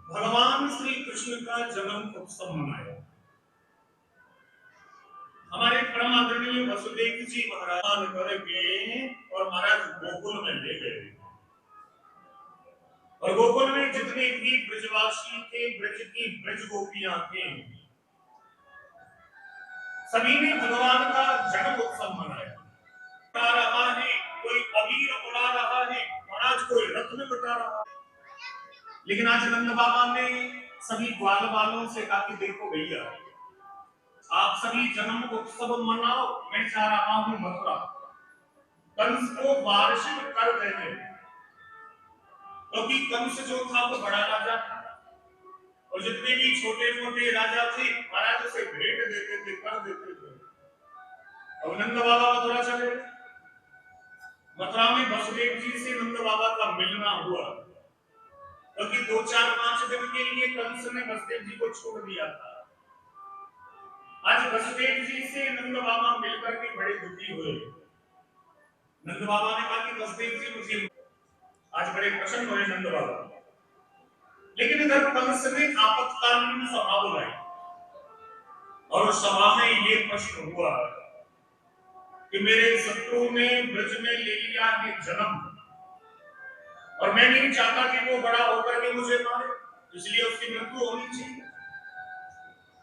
भगवान श्री कृष्ण का जन्म उत्सव मनाया। हमारे परम आदरणीय वसुदेव जी महाराज करके और महाराज गोकुल में ले गए, और गोकुल में जितने भी ब्रजवासी थे, ब्रज की ब्रज गोपियां थे, सभी ने भगवान का जन्म उत्सव मनाया। उड़ा रहा है, कोई अबीर उड़ा रहा है, महाराज कोई रथ में बटा रहा है। लेकिन आज नंद बाबा ने सभी ग्वाल वालों से कहा कि देखो भैया, आप सभी जन्म उत्सव मनाओ, मैं जा रहा हूं मथुरा, कंस को वार्षिक कर देने, क्योंकि कंस जो था वो बड़ा राजा था, और जितने भी छोटे छोटे राजा थे महाराज उसे भेंट देते थे, कर देते थे। अब नंद बाबा मथुरा चले। मथुरा में वसुदेव जी से नंद बाबा का मिलना हुआ, क्योंकि 2-4-5 दिन के लिए कंस ने वसुदेव जी को छोड़ दिया था। आज वसुदेव जी से नंद बाबा मिलकर के बड़े दुखी हुए। नंद बाबा ने कहा कि वसुदेव जी मुझे, आज बड़े प्रसन्न हुए नंद बाबा। लेकिन इधर कंस ने आपातकालीन सभा बुलाई, और सभा में ये प्रश्न हुआ कि मेरे शत्रु ने ब्रज में ले लिया है जन्म, और मैं नहीं चाहता कि वो बड़ा होकर के मुझे मारे, इसलिए उसकी मृत्यु होनी चाहिए।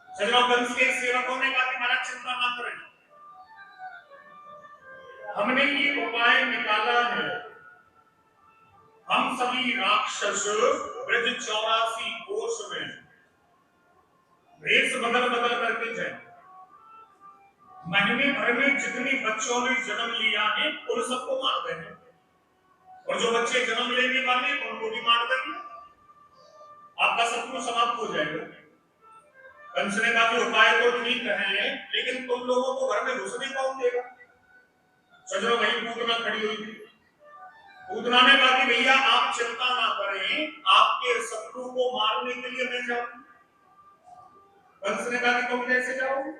सजनों, कंस के सेवकों ने कहा कि महाराज चिंता ना करें, हमने ये उपाय निकाला है, हम सभी राक्षस ब्रज 84 कोष में भेष बदल बदल करके जाए, महीने भर में जितने बच्चों ने जन्म लिया है उन सबको मार देंगे, और जो बच्चे जन्म लेने वाले उनको भी मार देंगे, आपका शत्रु समाप्त हो जाएगा। कंस ने कहा कि उपाय तो ठीक है, लेकिन तुम लोगों को घर में घुसने कौन देगा? सजनों, वही पूतना खड़ी हुई थी। पूतना ने कहा कि भैया आप चिंता ना करें, आपके शत्रु को मारने के लिए मैं जाऊं। कंस ने कहा कि तुम कैसे जाओगे?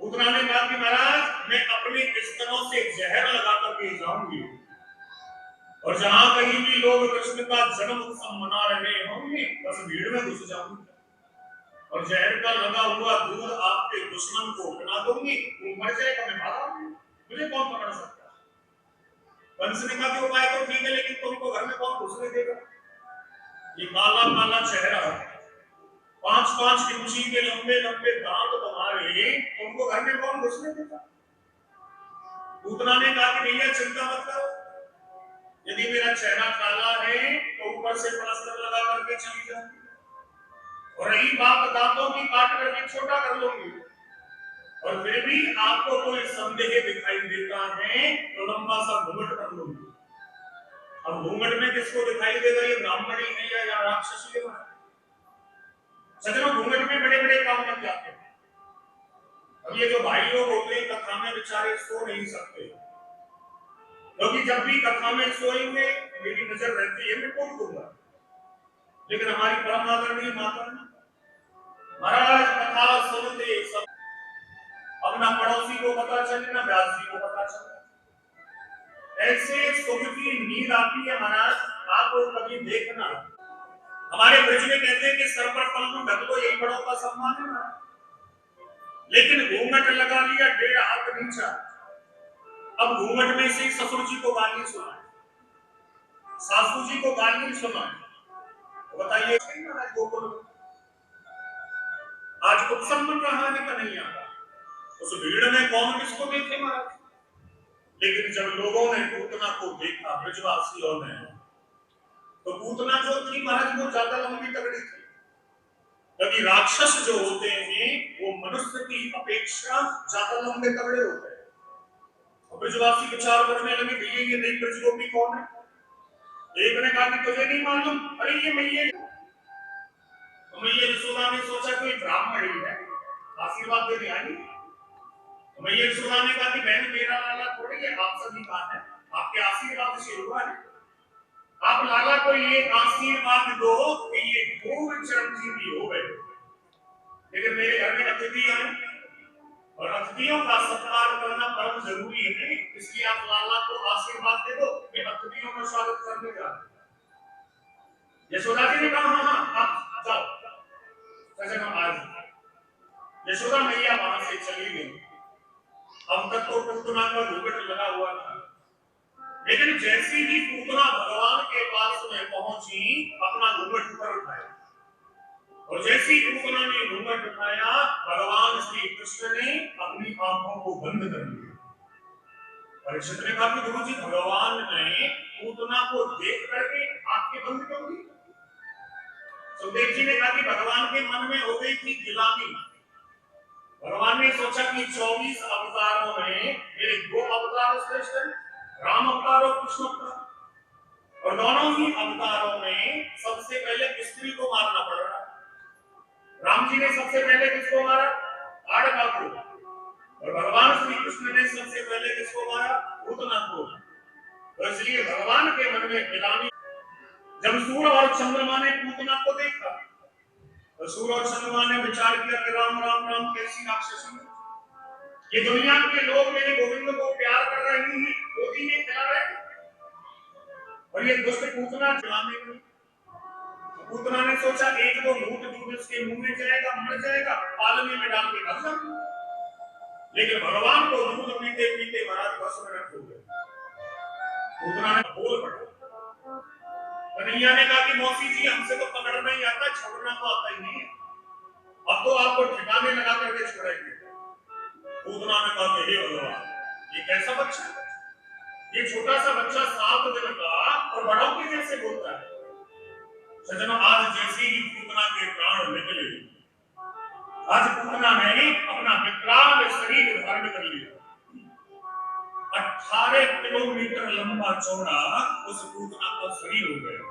पूतना ने कहा कि महाराज मैं अपने स्तनों से जहर लगा करके जाऊंगी, और जहां कहीं भी लोग कृष्ण का जन्म उत्सव मना रहे होंगे बस भीड़ में घुस जाऊंगी, और जहर का लगा हुआ दूध आपके दुश्मन को पिला दूंगी, वो मर जाएगा, मैं भागूंगी, मुझे कौन पकड़ सकता? कंस ने कहा कि उपाय तो ठीक है, लेकिन तुमको घर में कौन घुसने देगा? ये काला काला चेहरा, 5-5 इंची के लंबे लंबे दांत तुम्हारे, तुमको घर में कौन घुसने देगा? पूतना ने कहा कि भैया चिंता मत करो, यदि मेरा चेहरा काला है तो ऊपर से प्लास्टर लगा करके चली जाऊंगी, और रही बात दांतों की, काट करके छोटा कर लूंगी, और फिर भी आपको कोई संदेह दिखाई देता है तो लंबा सा घूंघट कर लूंगी। अब घूंघट में किसको दिखाई देगा, ये ब्राह्मणी है या राक्षसी है? सजनों, घूंघट में बड़े बड़े काम लग जाते हैं। अब ये जो भाई लोग होते हैं कथा में बेचारे सो नहीं सकते, क्योंकि जब भी कथा में सोएंगे मेरी नजर रहती है, मैं कौन दूंगा। लेकिन हमारी परम आदरणीय माता महाराज कथा सुनते सब, अब ना पड़ोसी को पता चले ना व्यास जी को पता चले, ऐसे सुख की नींद आती है महाराज, आप कभी देखना। हमारे ब्रज में कहते हैं कि सर पर पल्लू ढक लो, यही बड़ों का सम्मान है ना। लेकिन घूंघट लगा लिया 1.5 हाथ नीचा, अब घूंघट में से ससुर जी को गाली सुना, सासू जी को गाली सुना, तो बताइए आज उत्सव मन रहा है कि नहीं आता? उस भीड़ में कौन किसको देखे महाराज? लेकिन जब लोगों ने पूतना को देखा, ब्रजवासियों ने, तो पूतना जो थी महाराज वो ज्यादा लंबी तगड़ी थी, क्योंकि राक्षस जो होते हैं वो मनुष्य की अपेक्षा ज्यादा लंबे तगड़े होते हैं। ब्रजवासी विचार करने लगे, भैया ये नई ब्रज गोपी कौन है? एक ने कहा कि तुझे नहीं मालूम? अरे ये मैया। तो मैया यशोदा ने सोचा कोई ब्राह्मण ही है, आशीर्वाद देने आई। तो मैया यशोदा ने कहा कि बहन मेरा लाला थोड़ी है, आप सभी का है, आपके आशीर्वाद से हुआ है, आप लाला को ये आशीर्वाद दो कि ये पूर्ण चिरंजीवी हो गए। मेरे घर में अतिथि आए और अतिथियों का सत्कार करना परम जरूरी है, इसलिए आप लाला को आशीर्वाद दे दो कि अतिथियों का स्वागत करने जा रहे हैं। यशोदा जी ने कहा हाँ हाँ आप जाओ। सजन आज यशोदा मैया वहां से चली गई। अब तक तो पूतना का घूंघट लगा हुआ था, लेकिन जैसी ही पूतना भगवान के पास में पहुंची अपना घूंघट ऊपर उठाया, और जैसी पूतना ने घूंघट उठाया भगवान श्री कृष्ण ने अपनी आंखों को बंद कर लिया। परीक्षित ने कहा कि गुरु जी भगवान ने पूतना को देख करके आंखें बंद कर दी। सुखदेव जी ने कहा कि भगवान के मन में हो गई थी गिलानी। भगवान ने सोचा कि 24 अवतारों में मेरे 2 अवतार श्रेष्ठ हैं, राम अवतार और कृष्ण अवतार, और दोनों ही अवतारों में सबसे पहले स्त्री को मारना पड़ रहा है। राम जी ने सबसे पहले किसको मारा? ताड़का को, और भगवान श्री कृष्ण ने सबसे पहले किसको मारा? पूतना को। तो इसलिए भगवान के मन में गिलानी। जब सूर्य और चंद्रमा ने पूतना को देखा तो सूर्य और चंद्रमा ने विचार किया कि राम राम राम कैसी राक्षसी, ये दुनिया के लोग मेरे गोविंद को प्यार कर रहे हैं, गोदी में खिला रहे हैं, और ये दुष्ट पूतना खिलाने में। पूतना ने सोचा एक दो घूंट दूध इसके मुंह में जाएगा, मर जाएगा, पालने में डाल के रख दूं। लेकिन भगवान को दूध पीते पीते महाराज बस में रख हो गए। पूतना ने बोल पड़ा। कन्हैया ने कहा कि मौसी जी हमसे तो पकड़ना ही आता, छोड़ना तो आता ही नहीं है, अब तो आपको ठिकाने लगा करके छोड़ेंगे। पूतना ने कहा कि हे भगवान ये कैसा बच्चा, ये छोटा सा बच्चा 7 दिन का और बड़ों के जैसे बोलता है। सज्जनों आज जैसे ही पूतना के प्राण निकले, आज पूतना ने अपना विकराल शरीर धारण कर लिया। 18 किलोमीटर लंबा चौड़ा उस पूतना का शरीर हो गया।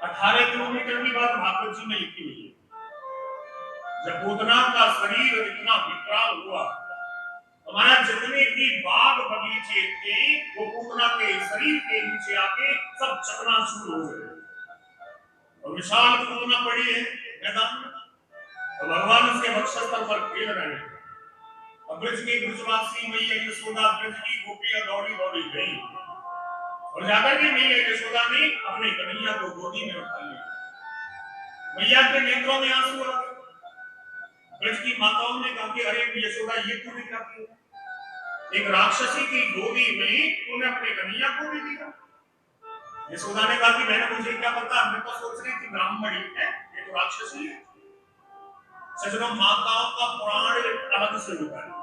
18 किलोमीटर की बात भागवत जी में लिखी हुई है। जब पूतना का शरीर इतना विकराल हुआ, हमारा जितने भी बाग बगीचे थे वो पूतना के शरीर के नीचे आके सब चकनाचूर हो गए, और विशाल पूतना पड़ी है मैदान में, तो भगवान उसके वक्षस्थल पर खेल रहे हैं। ब्रज की ब्रजवासी मैया यशोदा ब्रज की गोपियां दौड़ी दौड़ी गई, और जाकर के मैया यशोदा ने अपने कन्हैया को गोदी में उठा लिया। मैया के नेत्रों में आंसू आ गए। ब्रज की माताओं ने कहा कि अरे यशोदा ये तूने क्या किया, एक राक्षसी की गोदी में तूने अपने कन्हैया को दे दिया। यशोदा ने कहा कि बहन मुझे क्या पता, मैं तो सोच रही थी ब्राह्मणी है, ये तो राक्षसी है। सज्जनों माताओं का पुराण अलग से होता है,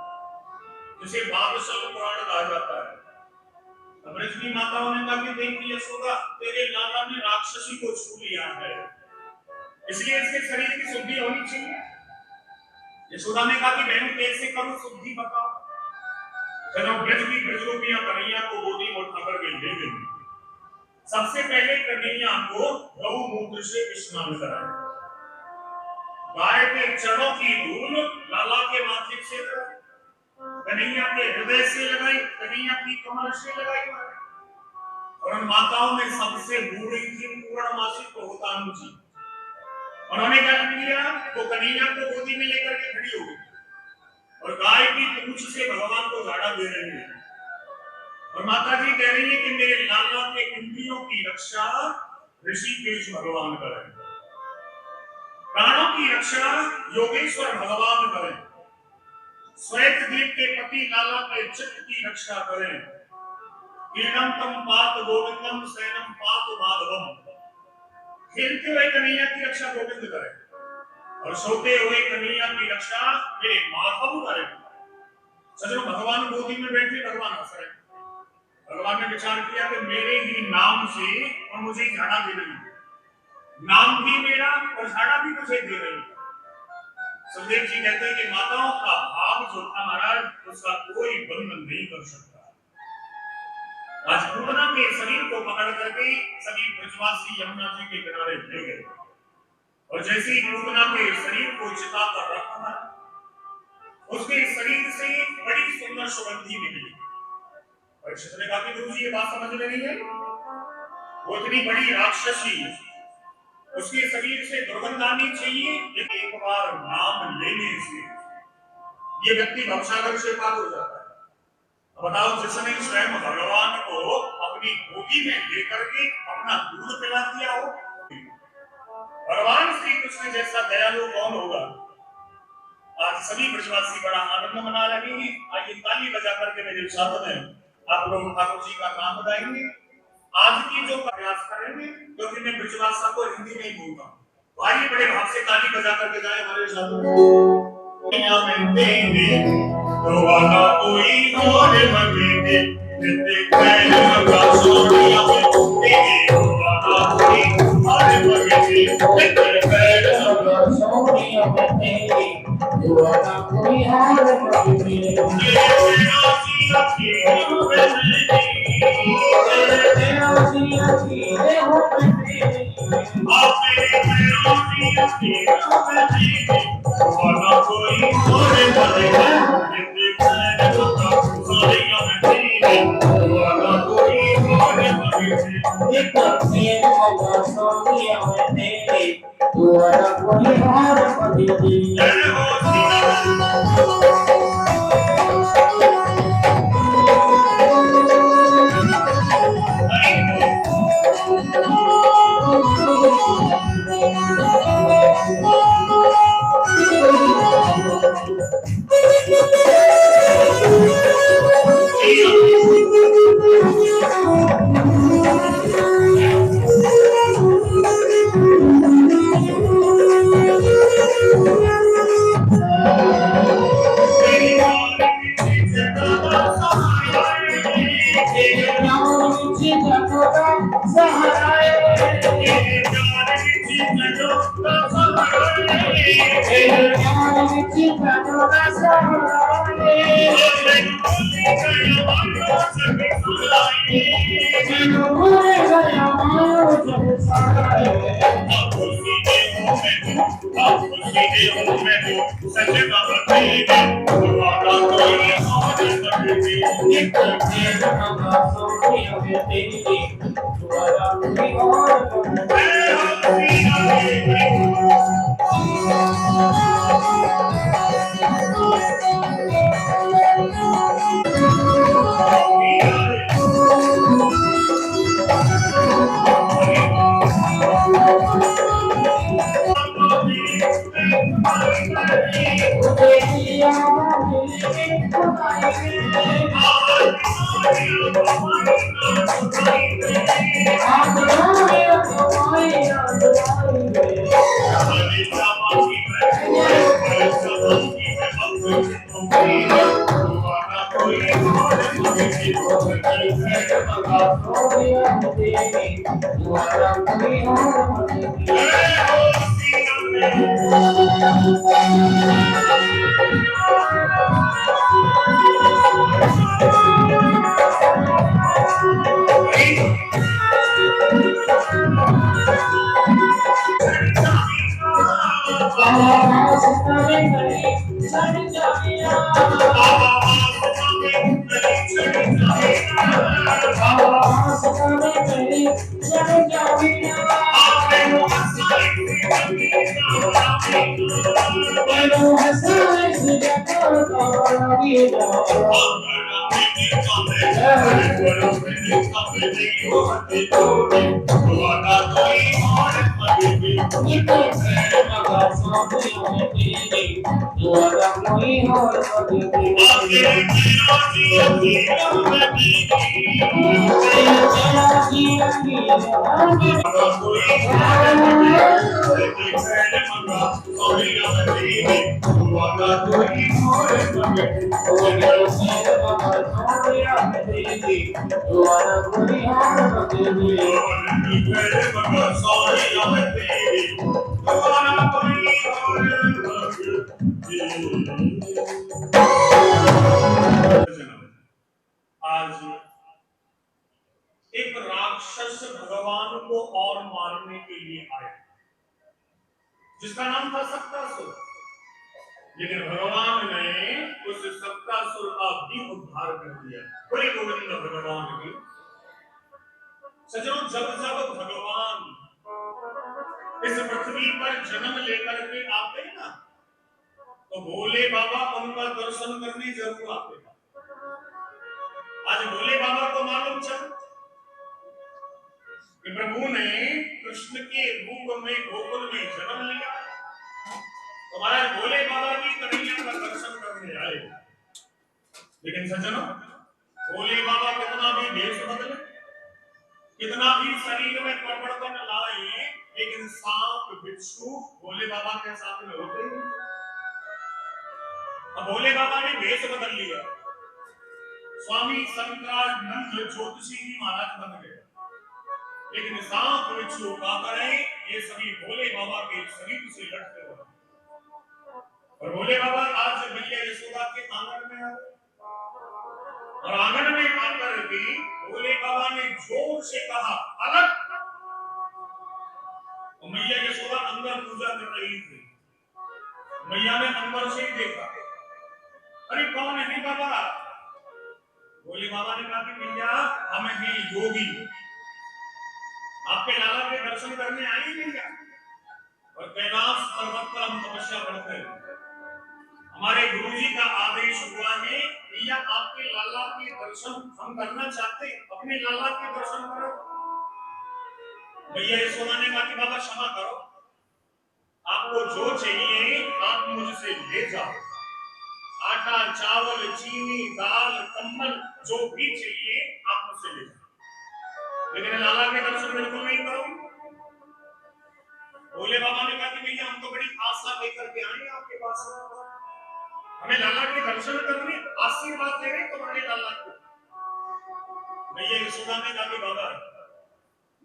जिसे भागवत पुराण कहा जाता है। ब्रज की माताओं ने कहा कि देखिए यशोदा तेरे लाला ने राक्षसी को छू लिया है, इसलिए इसके शरीर की शुद्धि होनी चाहिए। यशोदा ने कहा कि बहन कैसे करूं शुद्धि बताओ। चलो ब्रज की ब्रजरूपियां कन्हैया को गोदी में उठाकर के ले गई। सबसे पहले कन्हैया को गौमूत्र से स्नान कराया, गाय के चरणों की धूल लाला के माथे से लगाई, कन्हैया के हृदय से लगाई, कन्हैया की कमर से लगाई, और उन माताओं में सबसे बूढ़ी थी पूर्णमासी प्रभुतानु जी। उन्होंने क्या किया, तो कन्हैया को गोदी में लेकर के खड़ी हो गई और गाय की पूंछ से भगवान को झाड़ा दे रही है, और माता जी कह रही है कि मेरे लाला के इंद्रियों की रक्षा ऋषिकेश भगवान करें, प्राणों की रक्षा योगेश्वर भगवान करें, श्वेत द्वीप के पति लाला के चित्त की रक्षा करें, कीर्णम तम पात गोविंदम सैनम पात माधवम, खेलते हुए कन्हैया की रक्षा गोविंद करें, और सोते हुए कन्हैया की रक्षा मेरे माधव करें। सज्जनों भगवान गोदी में बैठे भगवान हंस रहे। भगवान ने विचार किया कि मेरे ही नाम से और मुझे झाड़ा दे रही है, नाम भी मेरा और झाड़ा भी मुझे दे रही है। सुखदेव जी कहते हैं कि माताओं का भाव जो था महाराज उसका कोई बंधन नहीं कर सकता। आज पूतना के शरीर को पकड़ करके सभी ब्रजवासी यमुना जी के किनारे ले गए, और जैसे ही पूतना के शरीर को चिता पर रखा, उसके शरीर से बड़ी सुंदर सुगंधी निकली। परीक्षित ने कहा कि गुरु जी ये बात समझ में नहीं है, वो इतनी बड़ी राक्षसी, उसके शरीर से दुर्गंध आनी चाहिए, लेकिन एक बार नाम लेने से ये व्यक्ति भवसागर से पार हो जाता है। बताओ, जिसने स्वयं भगवान को अपनी गोदी में लेकर के अपना दूध पिला दिया हो, भगवान श्री कृष्ण जैसा दयालु कौन होगा। आज सभी ब्रजवासी बड़ा आनंद मना रहे हैं। आइए ताली बजा करके मेरे साथ में आप लोग ठाकुर जी का नाम बताएंगे। आज की जो प्रयास करेंगे, क्योंकि मैं ब्रजवासा को हिंदी में ही बोलता हूँ, तो आइए बड़े भाव से ताली बजा करके जाए हमारे साथ में। तो वाला कोई और मंगे जितने पैर का सोनिया में तेरे तो वाला कोई और मंगे जितने पैर का सोनिया में तेरे तो वाला कोई और मंगे ये तेरा जिया की तेरा जिया की हो आपने तेरा जिया की वाला कोई और मंगे जितने पैर का सोनिया में तेरे तो वाला कोई और मंगे एक तेरे का सोनिया में तेरे तो वाला कोई और मंगे। जय हो आज एक राक्षस भगवान को और मारने के लिए आया, जिसका नाम था सक्तासुर। लेकिन भगवान ने उस सक्तासुर का भी उद्धार कर दिया। बोले गोविंद भगवान की। सज्जनों, जब जब भगवान इस पृथ्वी पर जन्म लेकर के आते हैं ना, तो भोले बाबा उनका दर्शन करने जरूर आते हैं। आज भोले बाबा को मालूम चल कि प्रभु ने कृष्ण के रूप में गोकुल में जन्म लिया, तो महाराज भोले बाबा की कन्हैया का दर्शन करने आए। लेकिन सज्जनों, भोले बाबा कितना भी भेष बदले, कितना भी शरीर में परिवर्तन लाए, लेकिन सांप बिच्छू भोले बाबा के साथ में होते ही। अब भोले बाबा ने भेष बदल लिया, स्वामी शंकरानंद ज्योतिषी जी महाराज बन गए, लेकिन सांप बिच्छू का करें ये सभी भोले बाबा के शरीर से लटके हुए। और भोले बाबा आज मैया यशोदा के आंगन में आए, और आंगन में आकर के भोले बाबा ने जोर से कहा अलग। तो मैया यशोदा अंदर पूजा कर रही थी, मैया ने अंदर से देखा, अरे कौन है बाबा? भोले बाबा ने कहा कि मैया हम हैं योगी, आपके लाला के दर्शन करने आई मैया, और कैलाश पर्वत पर हम तपस्या करते हैं। हमारे गुरुजी का आदेश हुआ है भैया आपके लाला के दर्शन हम करना चाहते, अपने लाला के दर्शन करो। भैया यशोदा ने कहा कि बाबा क्षमा करो, आपको जो चाहिए आप मुझसे ले जाओ, आटा चावल चीनी दाल कंबल जो भी चाहिए आप मुझसे ले जाओ, लेकिन लाला के दर्शन बिल्कुल नहीं करोगे। भोले बाबा ने कहा कि भैया हम तो बड़ी आशा लेकर के आए आपके पास, हमें लाला के दर्शन करने आशीर्वाद दे रहे तुम्हारे लाला को। भैया यशोदा ने कहा कि बाबा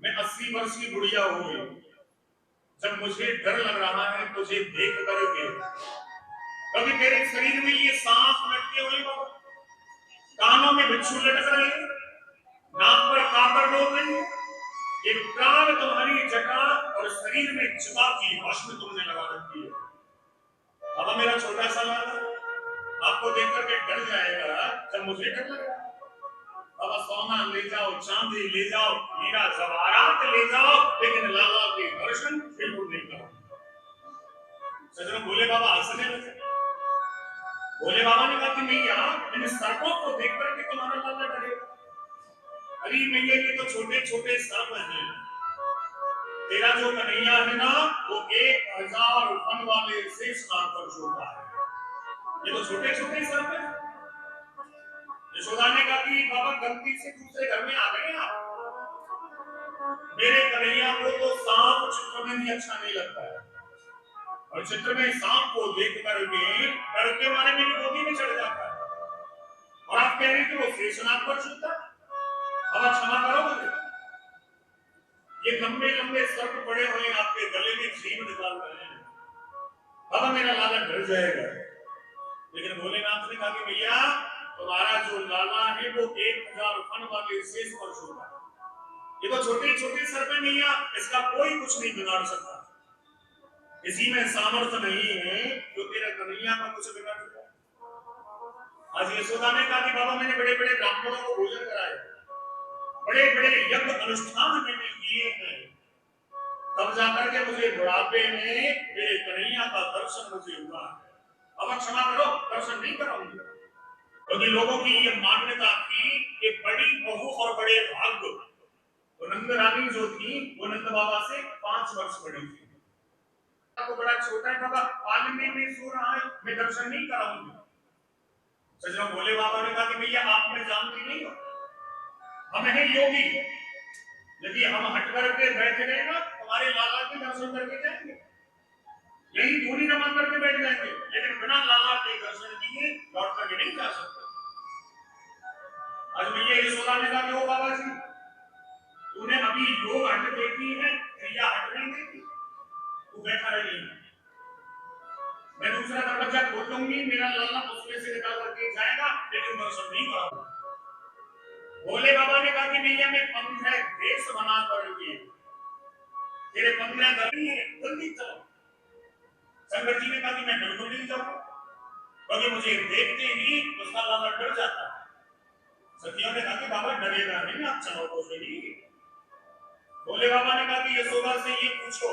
मैं 80 वर्ष की बुढ़िया हो गई, जब मुझे डर लग रहा है तुझे देख करके, कभी तेरे शरीर में ये सांप लटके हुए बाबा, कानों में बिच्छू लटक रहे हैं, नाक पर काकर डोल रही है, एक प्राण तुम्हारी जटा और शरीर में चिता की भस्म तुमने लगा रखी है। बाबा मेरा छोटा सा लाला आपको देख करके डर जाएगा जब मुझे डर लगेगा। बाबा सोना ले जाओ, चांदी ले जाओ, हीरा जवाहरात ले जाओ, लेकिन लाला के दर्शन बिल्कुल नहीं करो। सज्जनों, भोले बाबा हंसने लगे। भोले बाबा ने कहा कि मैया इन सर्पों को देख करके तुम्हारा लाला डरेगा? अरे मैया ये तो छोटे छोटे सर्प हैं, तेरा जो कन्हैया है ना वो 1000 फन वाले शेष नाग पर सोता है, ये तो छोटे छोटे सर्प हैं। यशोदा ने कहा कि बाबा गलती से दूसरे घर में आ गए आप, मेरे कन्हैया को तो सांप चित्र में भी अच्छा नहीं लगता है, और चित्र में सांप को देख करके डर के मारे मेरी गोदी में चढ़ जाता है, और आप कह रहे कि वो शेषनाग पर सोता है। अब क्षमा करो मुझे, ये लंबे लंबे सर्प पड़े हुए आपके गले में जीभ निकाल रहे हैं, अब मेरा लाला डर जाएगा। लेकिन भोलेनाथ ने कहा कि भैया तुम्हारा जो लाला है वो 1000 फन वाले शेष पर सोता है, ये तो छोटे छोटे सर्प है मैया, इसका कोई कुछ नहीं बिगाड़ सकता, इसी में सामर्थ्य नहीं है जो तेरा कन्हैया का कुछ बिगाड़ सकता। आज यशोदा ने कहा कि बाबा मैंने बड़े बड़े ब्राह्मणों को भोजन कराया, बड़े बड़े यज्ञ अनुष्ठान मैंने किए हैं, तब जाकर के मुझे बुढ़ापे में मेरे कन्हैया का दर्शन मुझे हुआ है। अब क्षमा करो, दर्शन नहीं कराऊंगी। क्योंकि लोगों की ये मान्यता थी कि बड़ी बहू और बड़े भाग्य, तो नंद रानी जो थी वो नंद बाबा से 5 वर्ष बड़ी थी, तो बड़ा छोटा है बाबा, पालने में सो रहा है, मैं दर्शन नहीं कराऊंगी। सज्जनों, भोले बाबा ने कहा कि भैया आप में जानती नहीं हो, हम हैं योगी, यदि हम हट करके बैठ गए ना हमारे लाला के दर्शन करके जाएंगे, यही दूरी नमन करके बैठ जाएंगे, लेकिन बिना लाला के दर्शन किए लौट करके नहीं जा सकते। आज मैया यशोदा ने कहा कि ओ बाबा जी तूने अभी योग हट देखी है, क्रिया हट नहीं देखी, तू बैठा रही, मैं दूसरा दरवाजा खोल दूंगी, मेरा लाला उसमें से निकल करके जाएगा, लेकिन दर्शन नहीं करूंगा। भोले बाबा ने कहा कि भैया मैं 15 देश बना करके तेरे 15 गली है जल्दी चलो। शंकर जी ने कहा कि मैं बिल्कुल नहीं जाऊंगा, क्योंकि मुझे देखते ही उसका लाला डर जाता है। सखियों ने कहा कि बाबा डरेगा नहीं, आप चलो तो सही। भोले बाबा ने कहा कि यशोदा से ये पूछो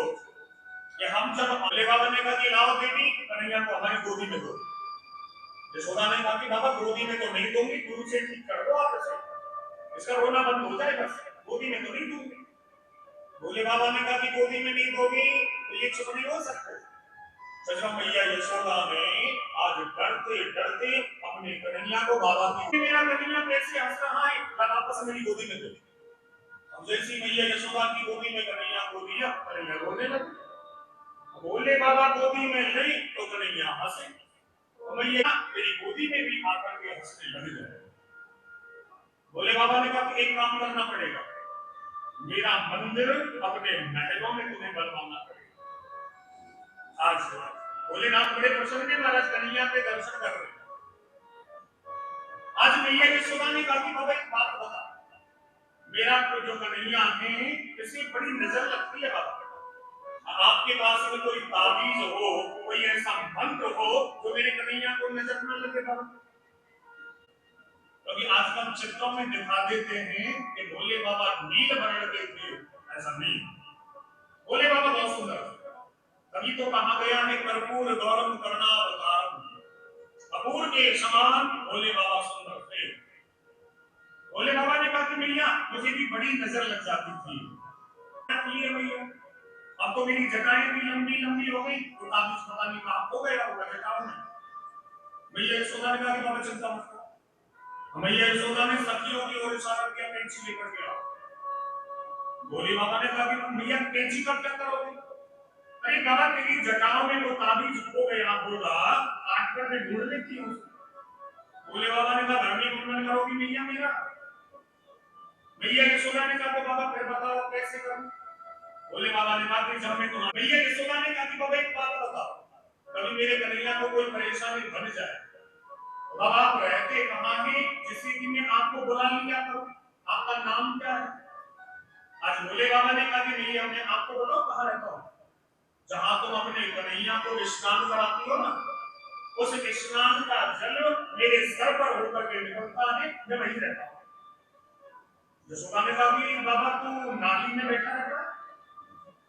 कि हम जब भोले बाबा ने कहा कि लाओ देवी कन्हैया को हमारी गोदी में दो, यशोदा ने कहा कि बाबा गोदी में तो नहीं दूंगी, दूर से ठीक कर दो आप इसे, इसका रोना बंद हो जाए, बस गोदी में तो नहीं दूंगी। भोले बाबा ने कहा कि गोदी में नहीं दोगी तो ये चुप नहीं हो सकते। सजरा मैया यशोदा ने आज डरते डरते अपने कन्हैया को बाबा की, मेरा कन्हैया कैसे हंस रहा है, वापस मेरी गोदी में दो। अब जैसी मैया यशोदा की गोदी में कन्हैया को दिया, कन्हैया रोने लगे। भोले बाबा गोदी में नहीं तो कन्हैया हंसे, मैया मेरी गोदी में भी आकर के हंसने लग जाए। भोले बाबा ने कहा कि एक काम करना पड़ेगा, मेरा मंदिर अपने महलों में तुम्हें बनवाना पड़ेगा। आज भोलेनाथ बड़े प्रसन्न थे, महाराज कन्हैया के दर्शन कर रहे। आज मैया यशोदा ने कहा कि बाबा एक बात बता, मेरा जो कन्हैया है इसे बड़ी नजर लगती है बाबा, आपके पास में कोई ताबीज हो, कोई ऐसा मंत्र हो जो मेरे कन्हैया को नजर न लगे बाबा। क्योंकि आजकल चित्रों में दिखा देते हैं कि भोले बाबा नील वर्ण के थे, ऐसा नहीं। भोले बाबा बहुत सुंदर, तभी तो कहा गया है कर्पूर गौरम कर्णावतारम, कपूर के समान भोले बाबा सुंदर थे। भोले बाबा ने कहा कि मैया मुझे भी बड़ी नजर लग जाती थी, मैया अब तो मेरी जटाएं भी लंबी लंबी हो गई, तो ताबीज पता नहीं कहां हो गया होगा जटाओं में। मैया यशोदा ने कहा कि बाबा चिंता मत करो। मैया यशोदा ने सखियों की ओर इशारा किया, कैंची लेकर के आओ। भोले बाबा ने कहा कि मैया कैंची का क्या करोगे? अरे बाबा तेरी जटाओं में वो ताबीज हो गया होगा, काट कर मैं ढूंढ लेती हूँ। भोले बाबा ने कहा घर में मुंडन करोगी मैया मेरा? मैया यशोदा ने कहा तो बाबा फिर बताओ कैसे करूं? भोले बाबा ने कहा कि जब मैं तुम्हारा, मैया यशोदा ने कहा कि बाबा एक बात बताओ, कभी मेरे कन्हैया को कोई परेशानी बन जाए, बाबा आप रहते कहाँ हैं जिससे कि मैं आपको बुला लिया करूं, आपका नाम क्या है? आज भोले बाबा ने कहा कि मैया मैं आपको बताओ कहाँ रहता हूँ, जहां तुम अपने कन्हैया को स्नान कराती हो ना, उस स्नान का जल मेरे सर पर होकर के निकलता है, मैं वहीं रहता हूँ। यशोदा ने कहा कि बाबा तू नाली में बैठा रहता है?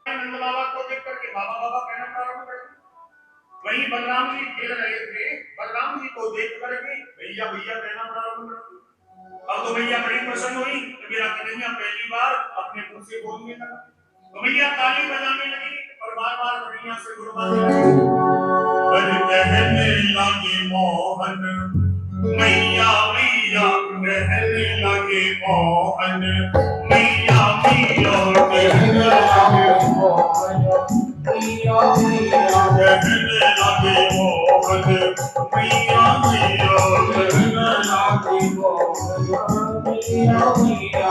नंद बाबा को देख करके बाबा बाबा कहना प्रारंभ कर दिया। वहीं बलराम जी खेल रहे थे, बलराम जी को देख करके भैया भैया कहना प्रारंभ कर दिया। अब तो भैया बड़ी प्रसन्न हुई कि मेरा कन्हैया पहली बार अपने मुंह से बोलने लगा। तो भैया ताली बजाने लगी और बार-बार कन्हैया से गुणगान कहने लगे मोहन मैया मैया, कहने लगे मोहन मैया मैया, कहने लगे मोहन मैया मैया, कहने लगे मोहन मैया मैया, कहने लगे मोहन मैया मैया।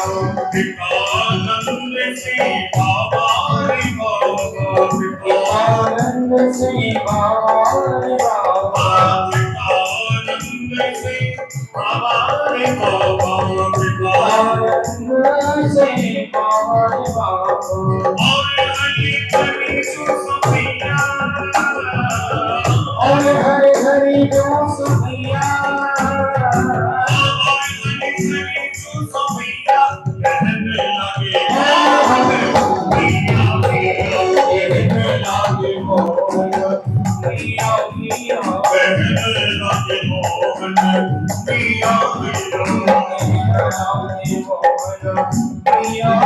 विकानंद से बाबा रे बाबा, विकानंद से बाबा रे बाबा, विकानंद से बाबा रे बाबा, विकानंद से बाबा रे बाबा। और हरि हरि सुसमैया, और हरि हरि सुसमैया, और हरि हरि सुसमैया, कहने लगे मैया कहने लगे मोहन मैया मैया, कहने लगे मोहन मैया मैया, कहने लगे मोहन मैया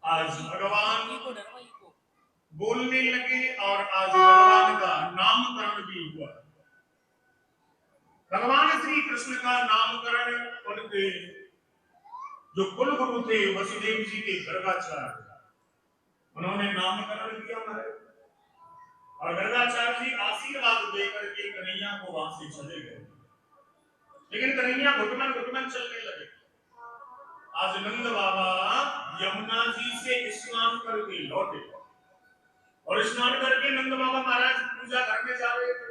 आज भगवान बोलने लगे और आज भगवान का नामकरण भी हुआ। भगवान श्री कृष्ण का नामकरण उनके जो कुल गुरु थे वसुदेव जी के गर्गाचार्य, उन्होंने नामकरण किया महाराज। और गर्गाचार्य जी आशीर्वाद देकर के कन्हैया को वहां से चले गए। लेकिन कन्हैया घुटमन घुटमन चलने लगे। आज नंद बाबा यमुना जी से स्नान करके लौटे और स्नान करके नंद बाबा महाराज पूजा करने जा रहे थे।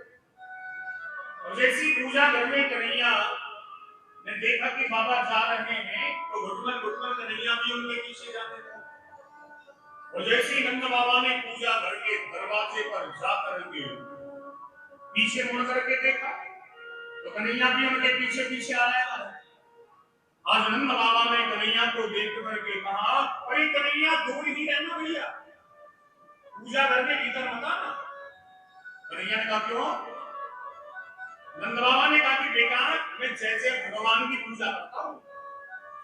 और जैसी पूजा घर में कन्हैया ने देखा कि बाबा जा रहे हैं तो घुटमन घुटमन कन्हैया भी उनके पीछे जाने लगा। और जैसे नंद बाबा ने पूजा घर के दरवाजे पर जाकर के पीछे मुड़ करके देखा तो कन्हैया भी उनके पीछे पीछे आ रहा है। आज नंद बाबा ने कन्हैया को देख करके कहा, अरे कन्हैया दूर ही रहना भैया, पूजा घर के भीतर मत आना। कन्हैया ने कहा क्यों? नंद बाबा ने कहा कि बेटा मैं जैसे भगवान की पूजा करता हूँ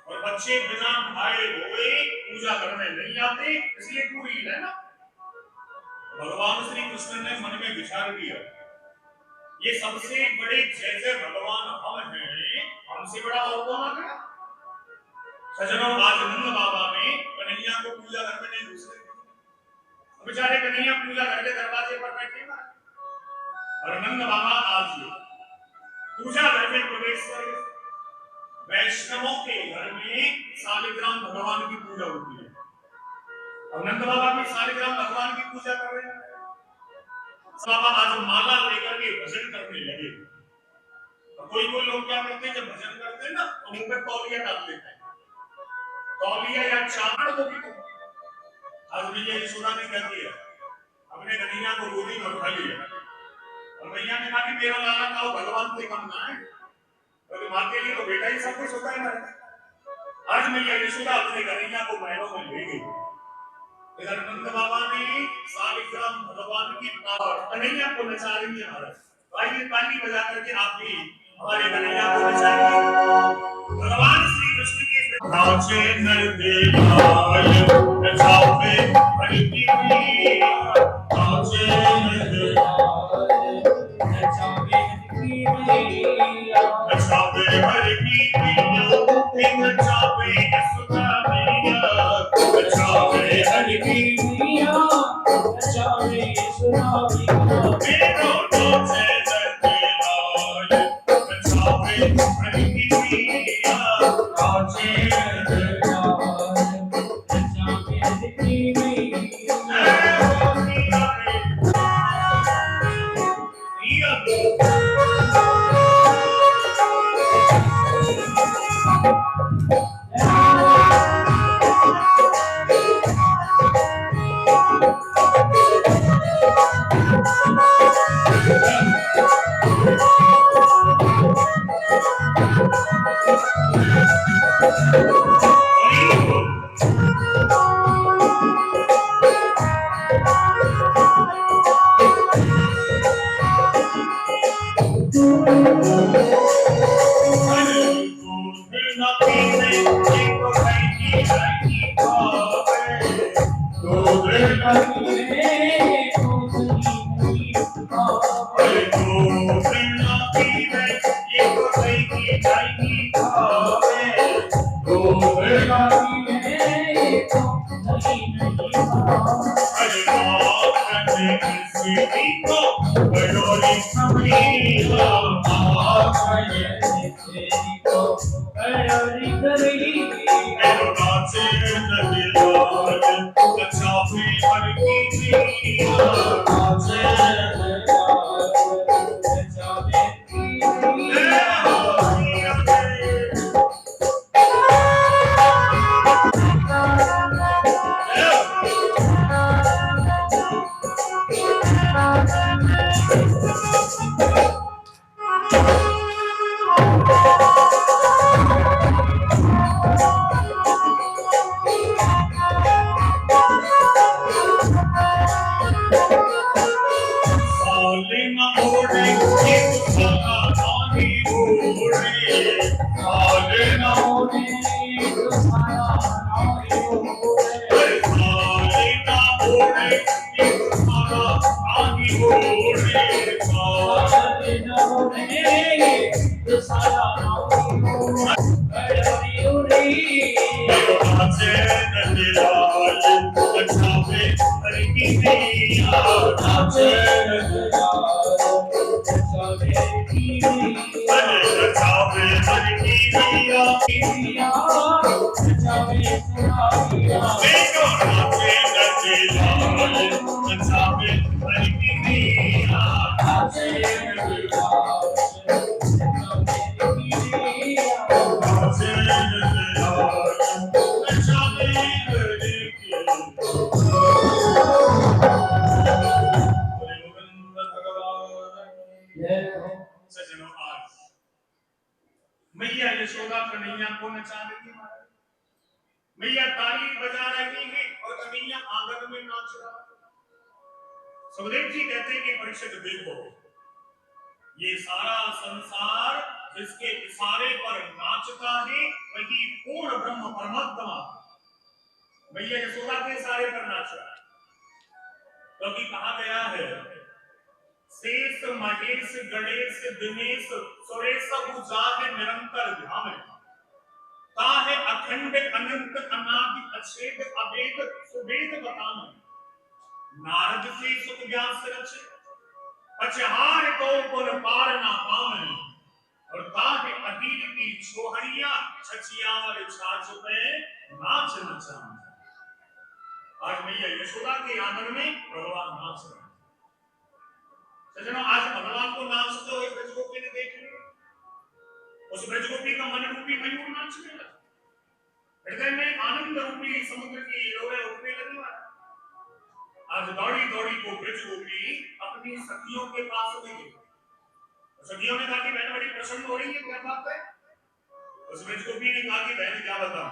और बच्चे बिना भाई हुए पूजा घर में नहीं आते, इसलिए दूर ही रहना। भगवान श्री कृष्ण ने मन में विचार किया, ये सबसे बड़े जैसे भगवान हम हैं, हमसे बड़ा और कौन आ गया? सज्जनों, आज नंद बाबा ने कन्हैया को पूजा घर में नहीं घुसने दिया। बेचारे कन्हैया पूजा घर के दरवाजे पर बैठे हैं और नंद बाबा आज पूजा घर में प्रवेश कर गए। वैष्णवों के घर में शालिग्राम भगवान की पूजा होती है और नंद बाबा भी शालिग्राम भगवान की पूजा कर रहे हैं। बाबा आज माला लेकर के भजन करने लगे। कोई कोई लोग क्या करते हैं, जब भजन करते हैं ना तो मुंह पे तौलिया डाल देते हैं, तौलिया या चादर को भी। आज भैया यशोदा ने क्या किया, अपने कन्हैया को गोदी में उठा लिया और भैया ने कहा कि मेरा लाला का भगवान से कम ना है, तो मां के लिए तो बेटा ही सब कुछ होता है ना। आज भैया यशोदा अपने कन्हैया को महलों में ले गई। इधर नंद बाबा ने शालिग्राम भगवान की कन्हैया को नचा रही है महाराज। आइए ताली बजा करके आप भी हमारे कन्हैया को नचाइए। भगवान श्री कृष्ण के नाचे नरदेवाय नचावे हरि की प्रिया, नाचे नरदेवाय नचावे हरि की प्रिया, नचावे हरि की प्रिया, नचावे यशोदा मैया, नचावे हरि की प्रिया, नचावे यशोदा मैया। मेरो नाचे नरदेवाय नचावे हरि की प्रिया, नाचे किसी को बड़ोरी समझिया मेरो नाचे नदिलाल अच्छा भी हर की मिया मैया यशोदा कन्हैया को नचा रही है, मैया ताली बजा रही है और कन्हैया आंगन में नाच रहा है। सुखदेव जी कहते हैं कि परीक्षित देखो, ये सारा संसार जिसके इशारे पर नाचता है वही पूर्ण ब्रह्म परमात्मा मैया यशोदा के इशारे पर नाच रहा है। क्योंकि कहा गया है शेष महेश गणेश दिनेश सुरेश जाहे निरंतर ध्यान ताहे अखंड अनंत अनादि अछेद अभेद सुभेद बतान नारद से सुख व्यास रचे पचहार को पुन पार ना पावन और ताहे अधीर की छोहरिया छछियावर छाछ पे नाच नचान। आज मैया यशोदा के आंगन में भगवान नाच रहे हैं। सज्जनों, आज भगवान को नाचते हुए ब्रजगोपी ने देख लिया, उस ब्रजगोपी का मन रूपी मयूर नाचने लगा, हृदय में आनंद रूपी समुद्र की लहरें उठने लगी। आज दौड़ी दौड़ी को ब्रजगोपी अपनी सखियों के पास में गई। सखियों ने कहा कि बहन बड़ी प्रसन्न हो रही है, क्या बात है? उस ब्रजगोपी ने कहा कि बहन क्या बताऊं,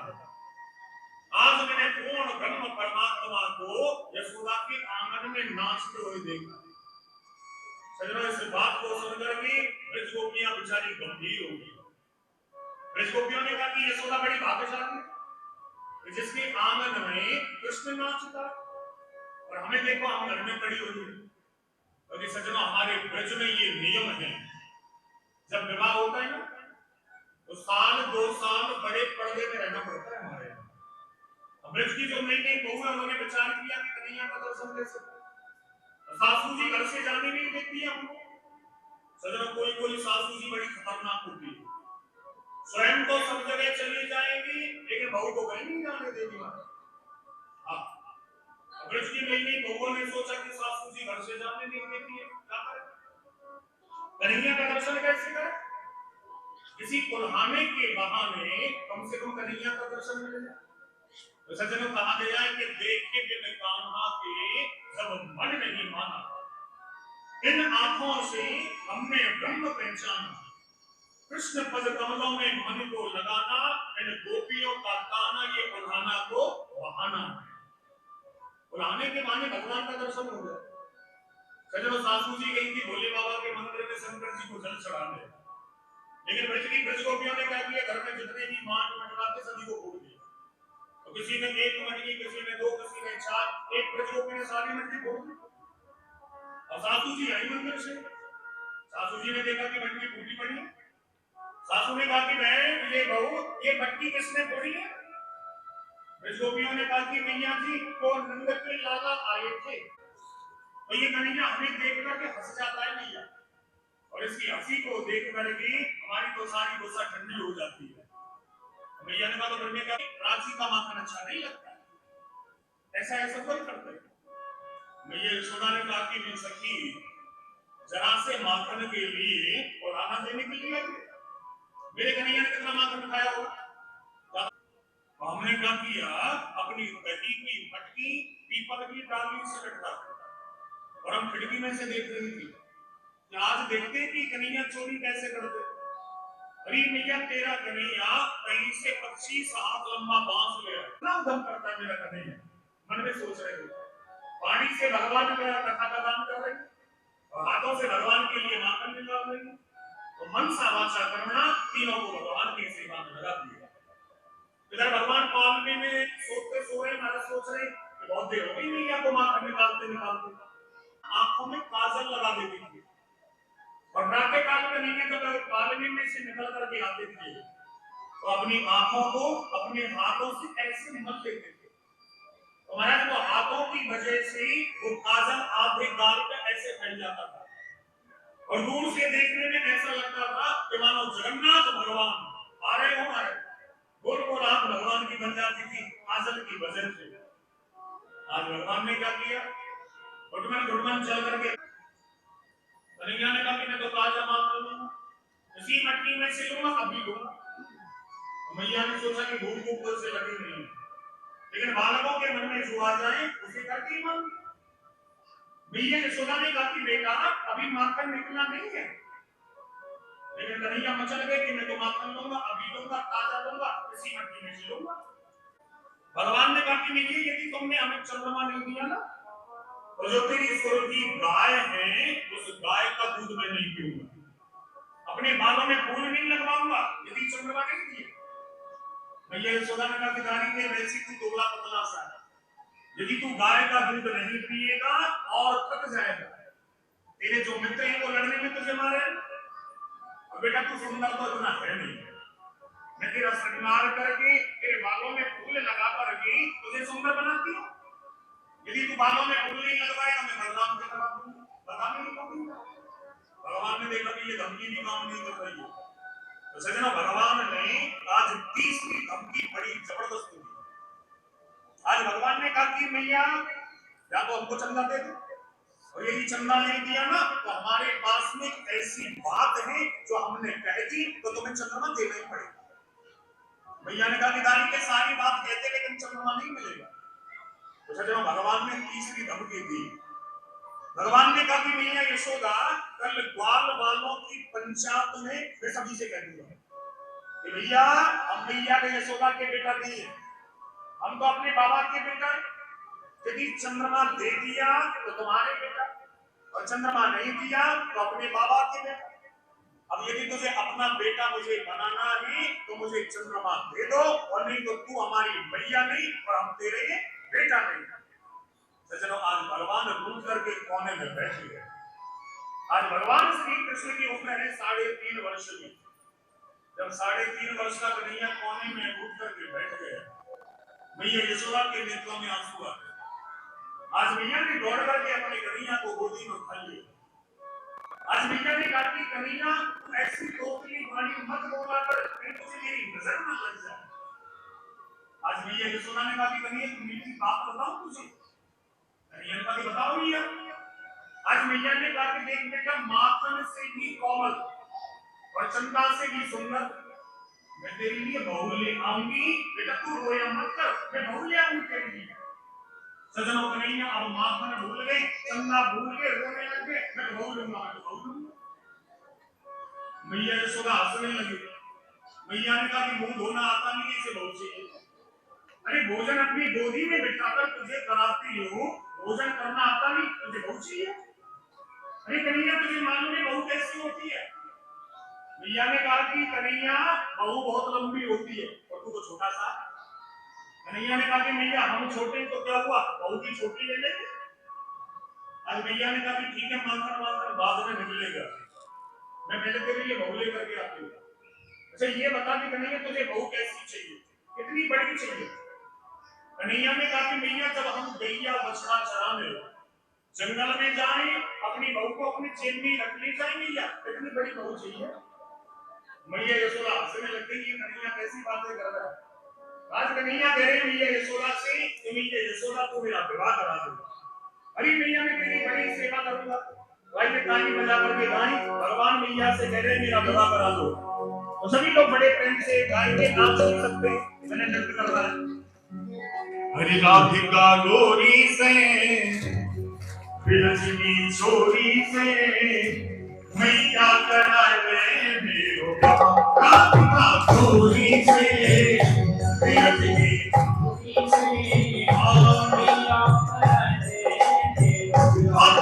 आज मैंने पूर्ण ब्रह्म परमात्मा को यशोदा के आंगन में नाचते हुए देखा। सज्जनों, इस बात को सुनकर के ब्रजगोपियां बेचारी गंभीर हो गई। ब्रजगोपियों ने कहा कि यशोदा बड़ी भाग्यशाली है जिसके आंगन में कृष्ण नाचता, और हमें देखो हम घर में पड़ी हुई है। क्योंकि सज्जनों, हमारे ब्रज में ये नियम है, जब विवाह होता है ना तो साल 2 साल बड़े पर्दे में रहना पड़ता है हमारे। ब्रज की जो नई नई बहू है उन्होंने विचार किया कि कन्हैया का दर्शन ले सकते, सासू जी घर से जाने नहीं देती है हमको। सज्जनों, कोई कोई सासू जी बड़ी खतरनाक होती है, स्वयं तो सब जगह चली जाएगी लेकिन बहू को कहीं नहीं जाने देगी। ब्रज की नई नई बहुओं ने सोचा कि सासू जी घर से जाने नहीं देती है, क्या करें? कन्हैया का दर्शन कैसे करें? किसी कुल्हाने के बहाने कम से कम कन्हैया का दर्शन मिले। तो सज्जनों, कहा गया है कि देखे बिन कान्हा के जब मन नहीं माना, इन आंखों से हमने ब्रह्म पहचाना, कृष्ण पद कमलों में मन को लगाना, इन गोपियों का ताना ये कुल्हाना को बहाना है। कुल्हाने के बहाने भगवान का दर्शन हो गया। सज्जनों, सासू जी गई थी भोले बाबा के मंदिर में शंकर जी को जल चढ़ाने, लेकिन ब्रजगोपियों ने क्या किया, घर में जितने भी मांड मंडराते सभी को फोड़ दिया। तो किसी ने 1 मटकी, किसी ने 2, किसी ने 4, एक ब्रजगोपी ने सारी मटकी फोड़ दी। और सासू जी आई मंदिर से, सासू जी ने देखा कि मटकी फूटी पड़ी है। सासू ने कहा कि बहन ये बहू ये मटकी किसने फोड़ी है? ब्रजगोपियों ने कहा कि मैया जी को नंद के लाला आए थे, और ये कन्हैया हमें देख करके हंस जाता है भैया, और इसकी हंसी को देख करके हमारी तो सारी गुस्सा ठंडी हो जाती है। भैया ने कहा तो करने का राजी का माखन अच्छा नहीं लगता, ऐसा ऐसा मत करते। भैया यशोदा ने कहा कि मैं सखी जरा से माखन के लिए और आना देने के लिए मेरे कन्हैया ने कितना माखन खाया होगा। हमने क्या किया, अपनी दही की मटकी पीपल की डाली से लटका और हम खिड़की में से देख रही थी कि आज देखते कि कन्हैया चोरी कैसे करते। अरे भैया तेरा कन्हैया कहीं से 25 हाथ लंबा बांस ले आया, इतना उधम करता है मेरा कन्हैया। मन में सोच रहे हो पानी से भगवान का कथा का दान कर रहे और हाथों से भगवान के लिए माखन निकाल रहे हैं, तो मन सा वाचा करना तीनों को भगवान की सेवा में लगा दिया। इधर भगवान पालने में सोते सो रहे, महाराज सोच रहे कि बहुत देर हो गई मैया को माखन निकालते निकालते। आंखों में काजल लगा देती थी और रात काल में नहीं जब पालने में से निकल करके आते थे तो अपनी आंखों को अपने हाथों से ऐसे मत लेते थे, तो महाराज वो हाथों की वजह से वो काजल आधे गाल पे ऐसे फैल जाता था और दूर से देखने में ऐसा लगता था कि मानो जगन्नाथ भगवान आ रहे हो हमारे गोल गोल आंख भगवान की बन जाती थी काजल की वजह से। आज भगवान ने क्या किया, घुटमन चल करके कन्हैया ने कहा कि मैं तो ताजा माखन लूंगा, इसी मटकी में से लूंगा, अभी लूंगा। मैया ने सोचा कि भूख भूख से लगी नहीं है, लेकिन बालकों के मन में जो आ जाए उसे करती मन। मैया यशोदा ने कहा कि बेटा अभी माखन निकला नहीं है, लेकिन कन्हैया मचल गए कि मैं तो माखन लूंगा, अभी लूंगा, ताजा लूंगा, इसी मटकी में से लूंगा। भगवान ने कहा कि नहीं, यदि तुमने हमें चंद्रमा नहीं दिया ना तो जो तेरी स्वर्ग की गाय है उस गाय का दूध मैं नहीं पीऊंगा, अपने बालों में फूल नहीं लगवाऊंगा यदि चंद्रमा नहीं दिए। भैया यशोदा ने कहा कि रानी के वैसी तू दुबला पतला सा है, यदि तू गाय का दूध नहीं पिएगा और थक जाएगा, तेरे जो मित्र हैं वो लड़ने में तुझे मारे, और बेटा तू सुंदर तो इतना है नहीं, मैं तेरा श्रृंगार करके तेरे बालों में फूल लगा करके तुझे सुंदर बनाती हूँ, यदि तू बालों में फूल नहीं लगवाएगा मैं बदनाम के लगा दूंगा, बता नहीं दूंगा। भगवान ने देखा कि ये धमकी भी काम नहीं कर रही है, तो सजना भगवान ने आज तीसरी धमकी बड़ी जबरदस्त दी। आज भगवान ने कहा कि मैया या तो हमको चंदा दे दो, और यदि चंदा नहीं दिया ना तो हमारे पास में ऐसी बात है जो हमने कह दी तो तुम्हें चंद्रमा देना ही पड़ेगा। भैया ने कहा कि दानी के सारी बात कहते लेकिन चंद्रमा नहीं मिलेगा, तो सजना भगवान ने तीसरी धमकी दी। भगवान ने कहा कि मैया यशोदा कल ग्वाल वालों की पंचायत में मैं सभी से कह दूंगा कि भैया हम मैया के यशोदा के बेटा नहीं है, हम तो अपने बाबा के बेटा है, यदि चंद्रमा दे दिया तो तुम्हारे बेटा और चंद्रमा नहीं दिया तो अपने बाबा के बेटा। अब यदि तुझे अपना बेटा मुझे बनाना है तो मुझे चंद्रमा दे दो, और नहीं तो तू हमारी मैया नहीं और हम तेरे बेटा नहीं। सज्जनों आज भगवान रूठ करके कोने में बैठे हैं। आज भगवान श्री कृष्ण की उम्र है 3.5 वर्ष की, जब 3.5 वर्ष का कन्हैया कोने में रूठ करके बैठ गया, मैया यशोदा के नेत्रों में आंसू आ गए। आज मैया ने दौड़ करके अपने कन्हैया को गोदी में उठा लिया। आज मैया ने कहा कि कन्हैया ऐसी तोतली वाणी मत बोला कर, कहीं तुझे मेरी नजर न लग जाए। आज मैया यशोदा ने कहा कि कन्हैया तुम मीठी बात बताओ तुझे, कन्हैया ने कहा कि बताओ भैया। आज मैया ने कहा कि देख बेटा माखन से भी कोमल और चंदा से भी सुंदर मैं तेरे लिए बहू ले आऊंगी, बेटा तू रोया मत कर, मैं बहू ले आऊंगी तेरे लिए। सजनों कन्हैया अब माखन भूल गए, चंदा भूल गए, रोने लग गए, मैं बहू लूंगा, मैं बहू लूंगा। मैया यशोदा हंसने लगी। मैया ने कहा कि मुंह धोना आता नहीं, इसे बहू चाहिए। अरे भोजन अपनी गोदी में बिठाकर तुझे कराती हूँ, भोजन करना आता नहीं, तुझे बहू चाहिए। अरे कन्हैया तुझे मालूम है बहू कैसी होती है? मैया ने कहा कि कन्हैया बहू बहुत लंबी होती है और तू तो छोटा सा। कन्हैया ने कहा कि मैया हम छोटे तो क्या हुआ, बहू की छोटी ले लेंगे। आज मैया ने कहा कि ठीक है माखन वाखन बाद में निकलेगा, मैं पहले तेरे लिए बहू लेकर के आती हूँ। अच्छा ये बता कि कन्हैया तुझे बहू कैसी चाहिए, कितनी बड़ी चाहिए? कन्हैया ने कहा कि मैया जब हम गैया बछड़ा चराने जंगल में जाए, अपनी बहू को अपनी चेन में रख ले जाए मैया, इतनी बड़ी बहू चाहिए। मैया यशोदा हंसने लग गई, ये कन्हैया कैसी बातें कर रहा है। आज कन्हैया कह रहे मैया यशोदा से, मैया यशोदा तू मेरा विवाह करा दो। अरे मैया मैं तेरी बड़ी सेवा करूंगा। भाई ने ताली बजा करके गाई, भगवान मैया से कह रहे मेरा विवाह करा दो। तो सभी लोग बड़े प्रेम से गाएंगे, नाच नहीं सकते, मैंने नृत्य कर रहा है। हरि राधिका गोरी से, विरजनी छोरी से, मैया कराए मेरो राधिका गोरी से, विरजनी छोरी से, मैया कराए मेरो मन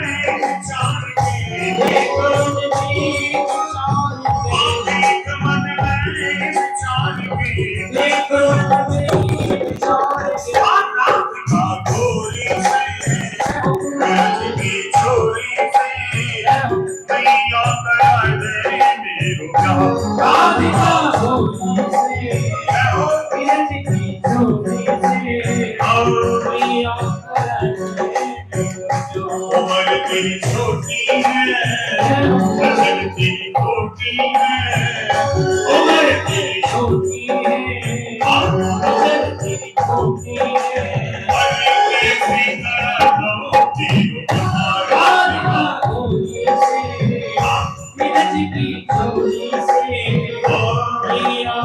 में विचार के, मन में विचार के, राधिका गोरी से, विरजनी छोरी से, मैया कराए मेरो राधिका गोरी से, विरजनी छोरी से, मैया उम्र तेरी छोटी है, वजन तेरी छोटी है, उम्र तेरी छोटी है, वजन तेरी छोटी है, अरे सीता मोती राधिका गोरी से, विरजनी छोरी से, मैया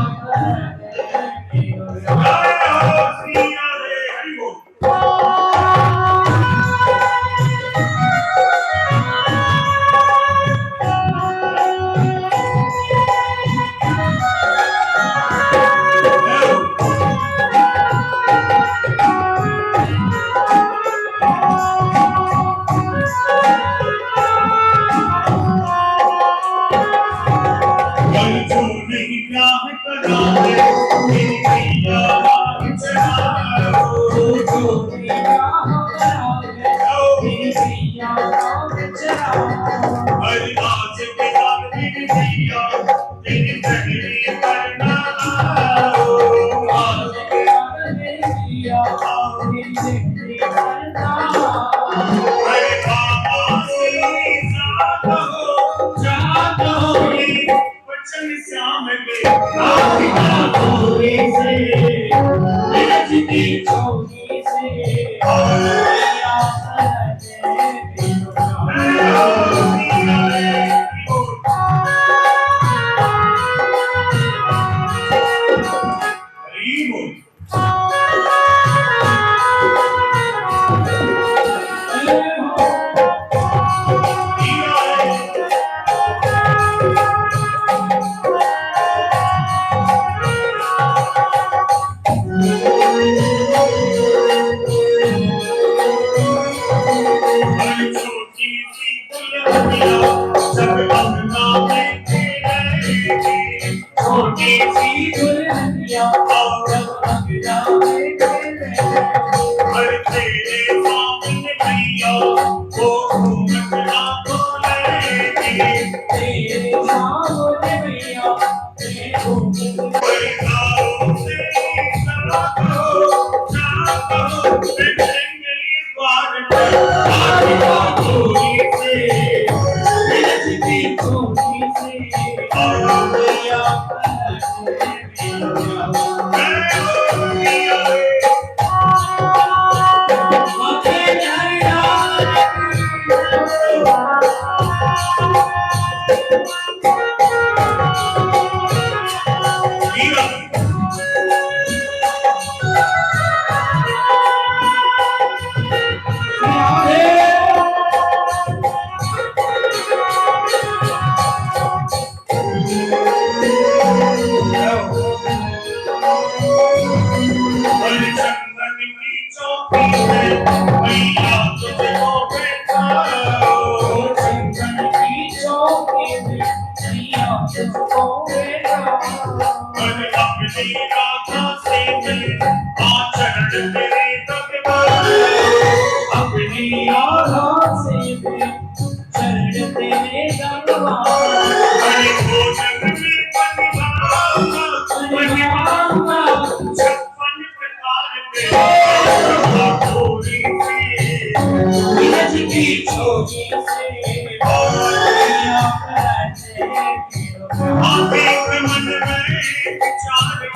आप एक मन में विचार के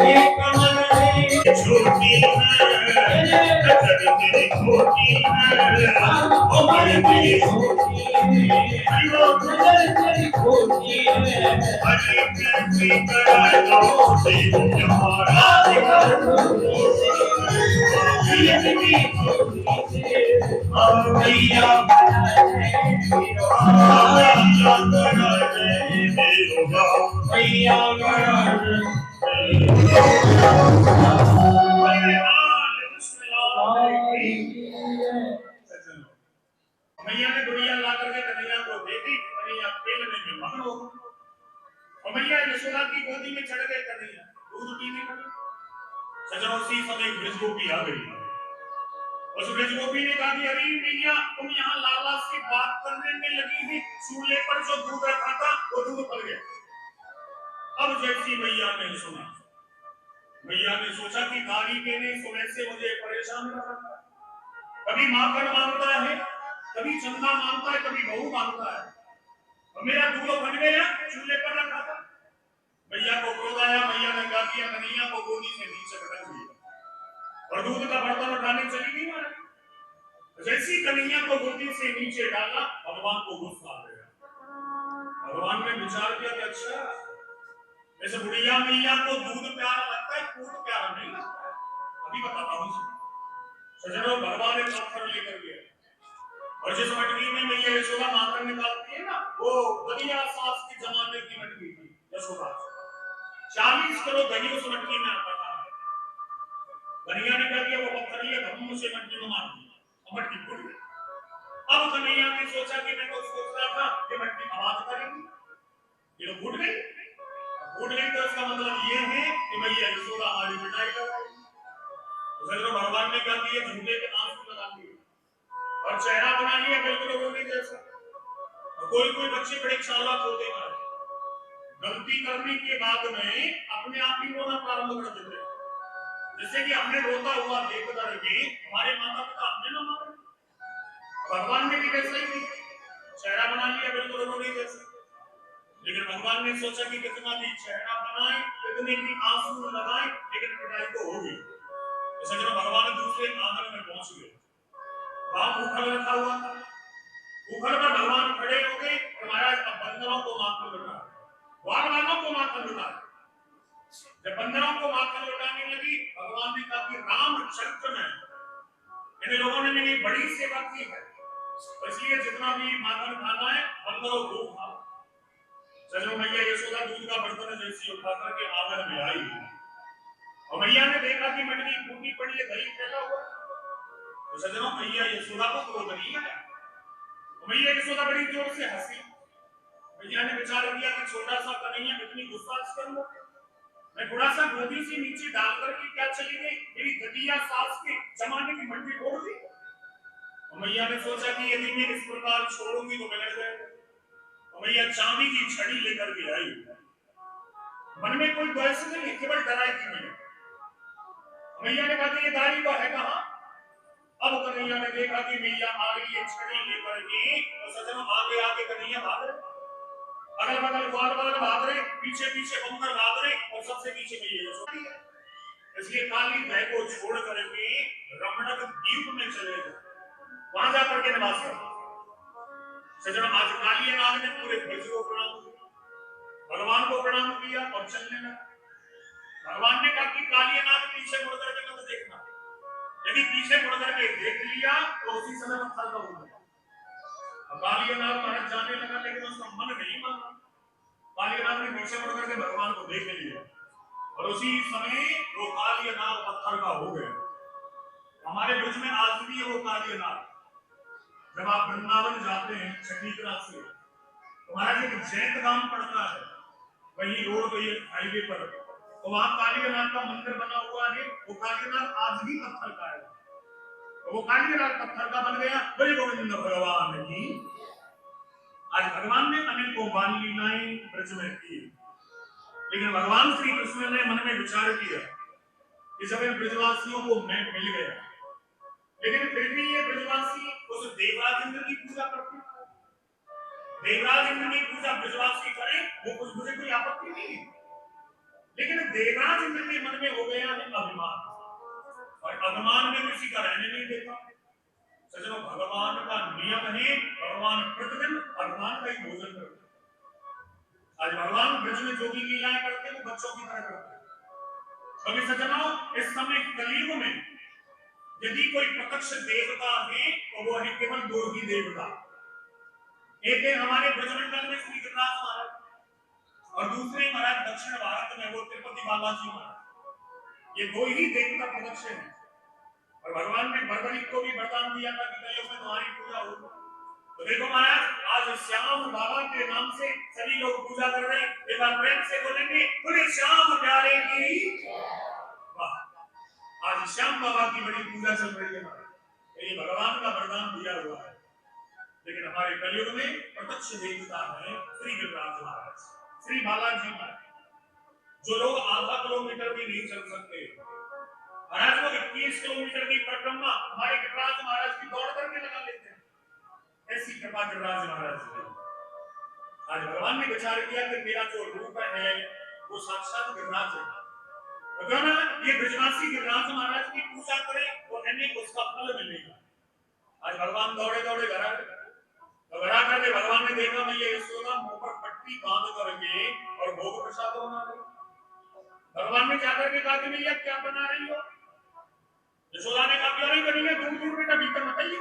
एक मन में छोटी है नजर तेरी छोटी है उम्र तेरी छोटी है नजर तेरी छोटी है अरे कैसी करा दो तेरी प्यारा भैया मैया ने गुड़िया ला करके कन्हैया को दे दी। कन्हैया खेलने में मगन हो गया और मैया यशोदा की गोदी में चढ़ गए। कन्हैया दूध पीने लगे। सजन उसी समय ब्रज गोपी आ गई। उस ब्रज गोपी ने कहा कि अरे मैया तुम यहाँ लाला से बात करने में लगी थी, चूल्हे पर जो दूध रखा था वो दूध पड़ गया। अब जैसी मैया ने सुना, मैया ने सोचा कि गाड़ी के ने सुने से मुझे परेशान कर रखा। कभी माखन मांगता है, कभी चंदा मांगता है, कभी बहू मांगता है। और मेरा दूध बन गया, चूल्हे पर रखा था। मैया को क्रोध आया। मैया ने कहा कि कन्हैया को गोदी से नीचे पटक दिया और दूध का बर्तन उठाने चली गई। महाराज जैसी कन्हैया को गोदी से नीचे डाला, भगवान को गुस्सा आ गया। भगवान ने विचार किया कि अच्छा, ऐसे बुढ़िया मैया को दूध प्यारा लगता है, दूध प्यारा नहीं लगता है। अभी बताता हूँ। सजनों, भगवान एक पत्थर लेकर गया और जिस मटकी में मैया यशोदा माखन निकालती है ना, वो दरिया सास के जमाने की मटकी थी। यशोदा 40 किलो दही उस मटकी में आता था। कन्हैया ने कहा कि वो पत्थर लिए धम्म से मटकी में मार दिया, मटकी फूट गई। अब कन्हैया ने सोचा कि मैं तो सोच रहा था कि मटकी आवाज करेगी, ये तो फूट गई। फूट गई तो इसका मतलब ये है कि मैया यशोदा हमारी पिटाई कर रही है। तो भगवान ने कहा कि ये झूठे के आंसू लगा दिए और चेहरा बना लिया बिल्कुल रोने जैसा। कोई कोई बच्चे बड़े चालाक होते हैं, गलती करने के बाद में अपने आप ही रोना प्रारंभ कर देते हैं। जैसे कि हमने रोता हुआ देख करके हमारे माता पिता हमने ना मारे, भगवान ने भी वैसा ही किया, चेहरा बना लिया बिल्कुल रोने जैसा। लेकिन भगवान ने सोचा कि कितना भी चेहरा बनाए, कितने भी आंसू लगाए, लेकिन पिटाई तो होगी। जैसे जब भगवान दूसरे आंगन में पहुंच गए, वहां भूखल रखा हुआ था। भूखल पर भगवान खड़े हो गए, महाराज अब बंदरों को माखन लुटा, वानरों को माखन लुटा। जब बंदरों को माखन लुटाने लगी, भगवान ने कहा कि रामचरित्र में इन लोगों ने मेरी बड़ी सेवा की है, इसलिए जितना भी माखन खाना है बंदरों को खाओ। सजनों, मैया यशोदा दूध का बर्तन जैसी उठा करके आंगन में आई और मैया ने देखा कि मटकी फूटी पड़ी है, दही फैला हुआ। तो सजनों, मैया यशोदा को क्रोध नहीं आया। मैया यशोदा बड़ी जोर से हंसी। मैया ने विचार किया कि छोटा सा कन्हैया इतनी गुस्सा करूंगा, मैं थोड़ा सा गोदी से नीचे डाल करके क्या चली गई, मेरी ददिया सास के जमाने की मंडी तोड़ दी। और मैया ने सोचा कि यदि मैं इस प्रकार छोड़ूंगी तो बिगड़ जाएगा। तो मैया चांदी की छड़ी लेकर के आई। मन में कोई द्वेष नहीं, केवल डराई थी मैंने। मैया ने कहा ये दाढ़ी का है कहां। अब कन्हैया ने देखा कि मैया आ रही है छड़ी लेकर के, तो सजनों आगे आगे कन्हैया भाग रहे, अगल बगल ग्वाल बाल भाग रहे, पीछे पीछे बंदर भाग रहे और सबसे पीछे मैया। इसलिए काली गाय को छोड़ करके रमणक द्वीप में चले गए, वहां जाकर के निवास कर। सजन, आज काली नाग ने पूरे ब्रज को प्रणाम किया, भगवान को प्रणाम किया और चलने लगा। भगवान ने कहा कि काली नाग पीछे मुड़ करके मत देखना, यदि पीछे मुड़ करके देख लिया तो उसी समय पत्थर का हो गया। काली नाग महाराज जाने लगा, लेकिन उसका मन नहीं माना। काली नाग ने पीछे मुड़ करके भगवान को देख लिया और उसी समय वो काली नाग पत्थर का हो गया। हमारे ब्रज में आज भी वो काली नाग, जब आप वृंदावन जाते हैं छठी क्लास से, तुम्हारा जो जैत गांव पड़ता है वही रोड पे हाईवे पर, तो वहां कालीनाथ का मंदिर बना हुआ है। वो कालीनाथ आज भी पत्थर का है, तो वो कालीनाथ पत्थर का बन गया। बड़े गोविंद भगवान की। आज भगवान ने अनेकों बाल लीलाएं ब्रज में की, लेकिन भगवान श्री कृष्ण ने मन में विचार किया कि जब इन ब्रजवासियों को मैं मिल गया, लेकिन फिर भी ये ब्रजवासी उस देवराज इंद्र की पूजा करते हैं। देवराज इंद्र की पूजा ब्रजवासी करें, वो कुछ मुझे कोई आपत्ति नहीं है, लेकिन देवराज इंद्र के मन में हो गया है अभिमान, और अभिमान में किसी का रहने नहीं देता। सजनो, भगवान का नियम है, भगवान प्रतिदिन अभिमान का ही भोजन करते। आज भगवान ब्रज में जो भी लीलाएं करते वो बच्चों की तरह करते। कभी सजनो, इस समय कलयुग में यदि कोई प्रत्यक्ष देवता है तो वो है केवल दो ही देवता। एक है हमारे ब्रजमंडल में श्री गिरिराज महाराज, और दूसरे महाराज दक्षिण भारत में वो तिरुपति बालाजी महाराज। ये दो ही देवता प्रत्यक्ष हैं। और भगवान ने भरतमुनि को भी वरदान दिया था कि कलयुग में तुम्हारी पूजा होगी। तो देखो महाराज, आज श्याम बाबा के नाम से सभी लोग पूजा कर रहे हैं। एक बार प्रेम से बोलेंगे, बोले श्याम प्यारे की। वाह, आज श्याम बाबा की बड़ी पूजा चल रही है। ये भगवान का वरदान दिया हुआ है। लेकिन हमारे कलयुग में प्रत्यक्ष देवता है श्री गिरिराज महाराज, श्री बालाजी महाराज। जो लोग आधा किलोमीटर भी नहीं चल सकते, महाराज वो 21 किलोमीटर की परिक्रमा हमारे गिरिराज महाराज की दौड़ करके लगा लेते हैं। ऐसी कृपा गिरिराज महाराज की। आज भगवान ने विचार किया कि मेरा जो रूप है वो साक्षात गिरिराज है, तो ना ये ब्रजवासी गिरिराज महाराज की पूजा करें तो हमें उसका फल मिलेगा। आज भगवान दौड़े दौड़े घर करके भगवान ने देखा मैं ये यशोदा मुंह पर पट्टी बांध करके और भोग प्रसाद बना रही। भगवान ने जाकर के कहा कि भैया क्या बना रही हो? यशोदा ने कहा क्यों नहीं करेंगे, दूर दूर बेटा भीतर मत आइए।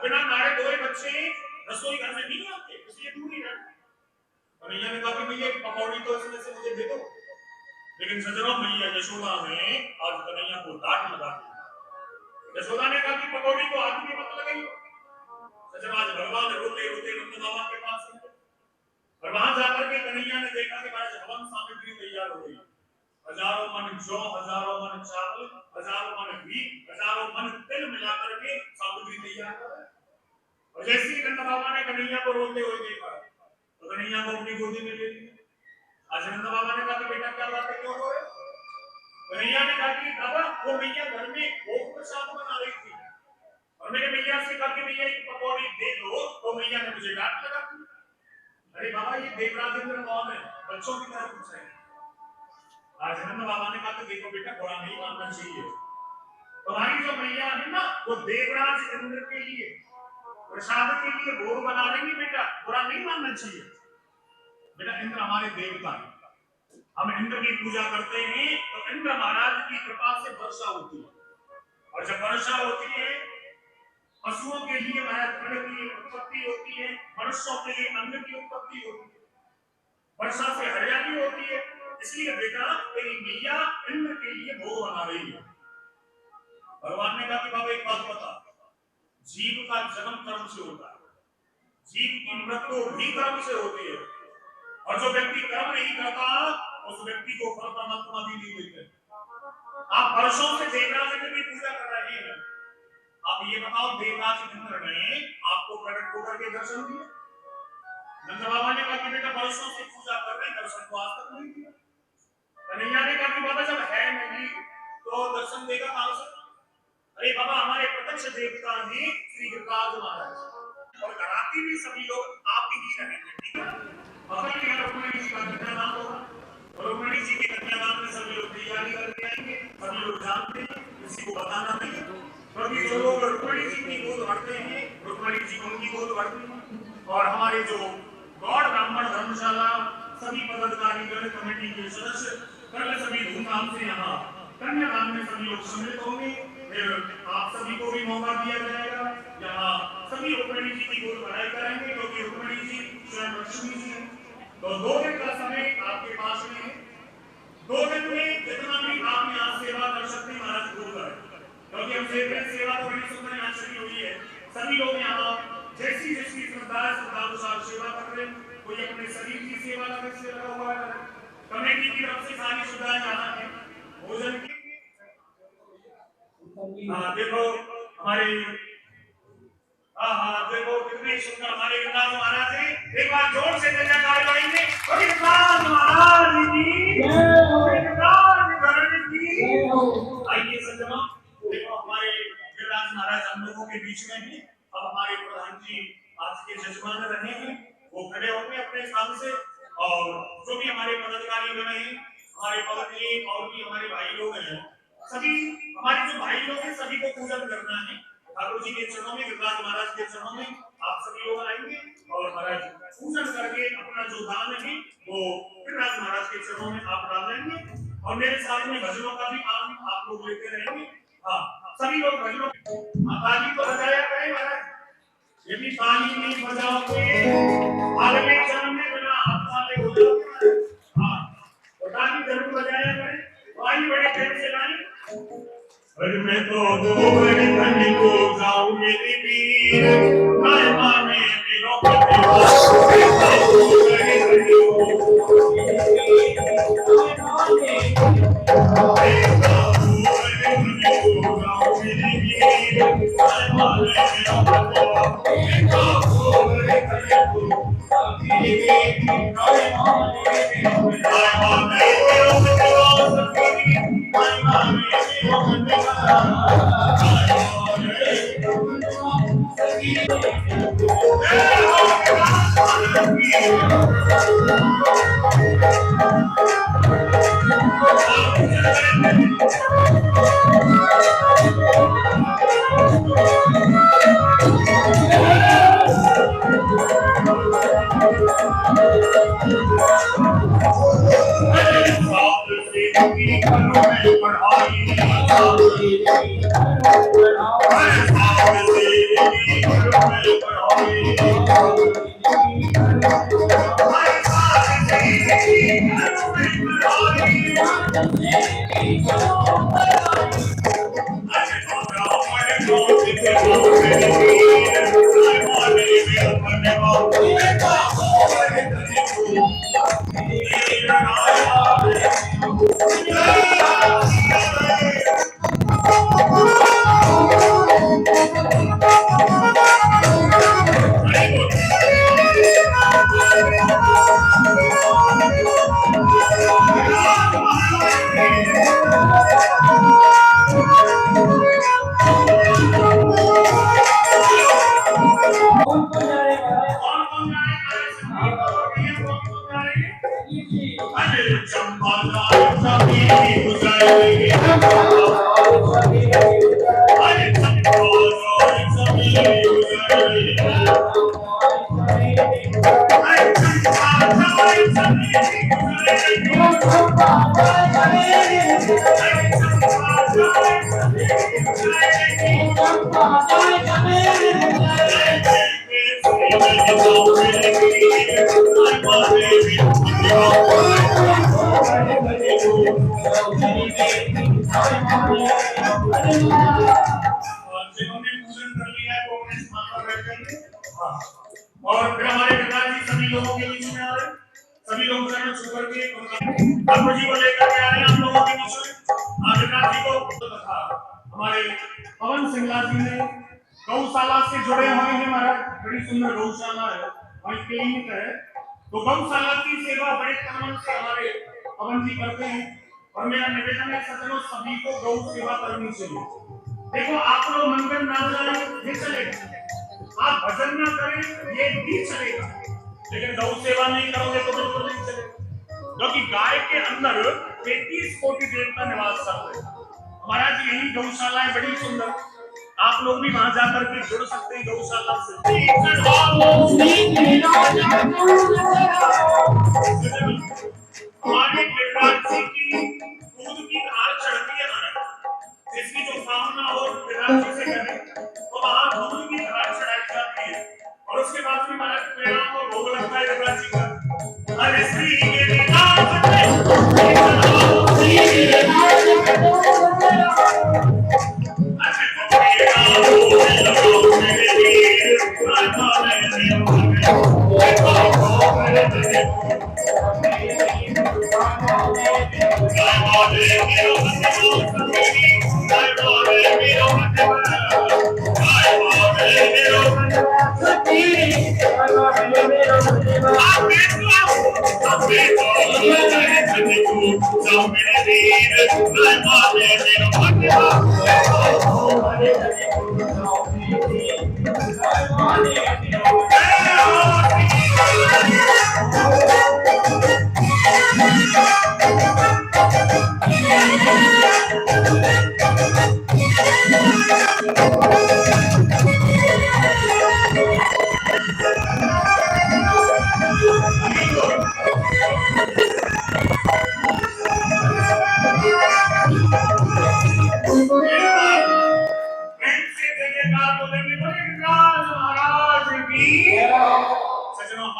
बिना नारे धोए बच्चे रसोई घर में नहीं आते, इसलिए दूर ही रहते। कन्हैया ने कहा कि भैया पकौड़ी तो इसमें से मुझे दे दो। लेकिन सजनों, मैया यशोदा ने आज कन्हैया को डांट लगा दी। यशोदा ने कहा कि पकौड़ी को हाथ में मत लगाइए। सजनों, आज भगवान रोते रोते नंद बाबा के पास गए और वहां जाकर के कन्हैया ने देखा कि महाराज हवन सामग्री तैयार हो गई। हजारों मन जौ, हजारों मन चावल, हजारों मन घी, हजारों मन तिल मिलाकर के सामग्री तैयार कर रहे। और जैसे ही नंद बाबा ने कन्हैया को रोते हुए देखा तो कन्हैया को अपनी गोदी में ले लिया। आज नंद बाबा ने कहा कि बेटा क्या बात है, क्यों रो रहे हो? कन्हैया ने कहा कि बाबा वो मैया घर में भोग प्रसाद बना रही थी और मैंने मैया से कहा कि मैया एक पकौड़ी दे दो, तो मैया ने मुझे डांट लगा दी। अरे बाबा, ये देवराज इंद्र कौन है? बच्चों की तरह पूछ रहे हैं। आज नंद बाबा ने कहा कि देखो बेटा, बुरा नहीं मानना चाहिए। तुम्हारी जो मैया है ना, वो देवराज इंद्र के लिए प्रसाद के लिए भोग बना रही है बेटा, बुरा नहीं मानना चाहिए। बेटा, इंद्र हमारे देवता है, हम इंद्र की पूजा करते हैं तो इंद्र महाराज की कृपा से वर्षा होती है। और जब वर्षा होती है, पशुओं के लिए अन्न की उत्पत्ति होती है, मनुष्यों के लिए अन्न की उत्पत्ति होती है, वर्षा से हरियाली होती है। इसलिए बेटा, तेरी मैया इंद्र के लिए भोग बना रही है। भगवान ने कहा कि बाबा एक बात बता, जीव का जन्म कर्म से होता है, जीव की मृत्यु भी कर्म से होती है, और जो व्यक्ति कर्म नहीं करता उस व्यक्ति को फल परमात्मा भी नहीं देते। आप वर्षों से देवराज इंद्र की पूजा कर रहे हैं, आप ये बताओ देवराज इंद्र ने आपको प्रकट होकर के दर्शन दिए? नंद बाबा ने कहा कि बेटा वर्षों से पूजा कर रहे हैं, दर्शन को आज तक नहीं दिया। कन्हैया ने कहा कि बाबा जब है नहीं तो दर्शन देगा कहां से? अरे बाबा, हमारे प्रत्यक्ष देवता हैं श्री गिरिराज महाराज, और घराती भी सभी लोग आप ही रहेंगे, ठीक है? अगर ये रुक्मिणी जी का कन्यादान होगा, रुक्मिणी जी के कन्यादान में सभी लोग तैयारी करके आएंगे। सभी लोग जानते हैं, किसी को बताना नहीं, क्योंकि जो लोग रुक्मिणी जी की गोद भरते हैं, रुक्मिणी जी उनकी गोद भरते हैं। और हमारे जो गौड़ ब्राह्मण धर्मशाला सभी पदाधिकारी गण कमेटी के सदस्य कल सभी धूमधाम से यहाँ कन्यादान में सभी लोग सम्मिलित होंगे। फिर आप सभी को भी मौका दिया जाएगा, यहाँ सभी रुक्मिणी जी की गोद भराई करेंगे, क्योंकि रुक्मिणी जी स्वयं लक्ष्मी जी हैं। तो 2 दिन का समय आपके पास में है। 2 दिन में जितना भी आप यहाँ सेवा कर सकते हैं महाराज को करें, क्योंकि हम सेवा तो बड़ी सुंदर यहाँ शुरू हुई है। सभी लोग यहाँ जैसी जिसकी श्रद्धा अनुसार सेवा कर रहे हैं। कोई अपने शरीर की सेवा से लगा हुआ है, कमेटी की तरफ से सारी सुविधाएं यहाँ है। भोजन की देखो हमारे देखो कितने सुंदर हमारे गिरिराज महाराज हैं। एक बार जोर से जयकार करेंगे, गिरिराज महाराज की जय, गिरिराज महाराज की जय। आइए सज्जनों, देखो हमारे गिरिराज महाराज हम लोगों के बीच में हैं। अब हमारे प्रधान जी आज के जजमान रहे हैं, वो खड़े होंगे अपने स्थान से, और जो भी हमारे पदाधिकारी बने हैं, हमारे पदाधिकारी और भी हमारे भाई लोग हैं, सभी हमारे जो भाई लोग हैं सभी को पूजन करना है ठाकुर जी के चरणों में, गिरिराज महाराज के चरणों में आप सभी लोग आएंगे और महाराज पूजन करके अपना जो दान है वो गिरिराज महाराज के चरणों में आप डालेंगे। और मेरे साथ में भजनों का भी काम आप लोग लेते रहेंगे। हाँ, सभी लोग भजनों ताली तो बजाया करें महाराज, यदि ताली नहीं बजाओगे अगले जन्म में बिना हाथ वाले हो जाओगे। हाँ, तो ताली जरूर बजाया करें, ताली बड़े प्रेम से गाएं। पर मैं तो गोबर धनी को जाऊं मेरी वीर, मैं माने मेरों को देवा, मैं तो गोबर धनी को गौशाला से जुड़े हुए हैं महाराज, बड़ी सुंदर गौशाला है और क्लिनिक है। तो गौशाला की सेवा बड़े तन से हमारे पवन जी करते हैं और मेरा निवेदन है सज्जनों सभी को गौ सेवा करनी चाहिए। देखो आप लोग मंदिर ना जाए ये चलेगा, आप भजन ना करें ये भी चलेगा, लेकिन गौ सेवा नहीं करोगे तो बिल्कुल नहीं चलेगा। क्योंकि गाय के अंदर 33 कोटि देवता निवास करते हैं। महाराज यही गौशालाएं बड़ी सुंदर, आप लोग भी वहां जाकर के जुड़ सकते हैं गौशाला से। हमारे गिरिराज जी की दूध की धार चढ़ती है ना, जिसकी जो कामना हो गिरिराज जी से करें तो वहां दूध की धार चढ़ाई जाती है और उसके बाद में महाराज प्रणाम और भोग लगता है गिरिराज जी का। अरे श्री गिरिराज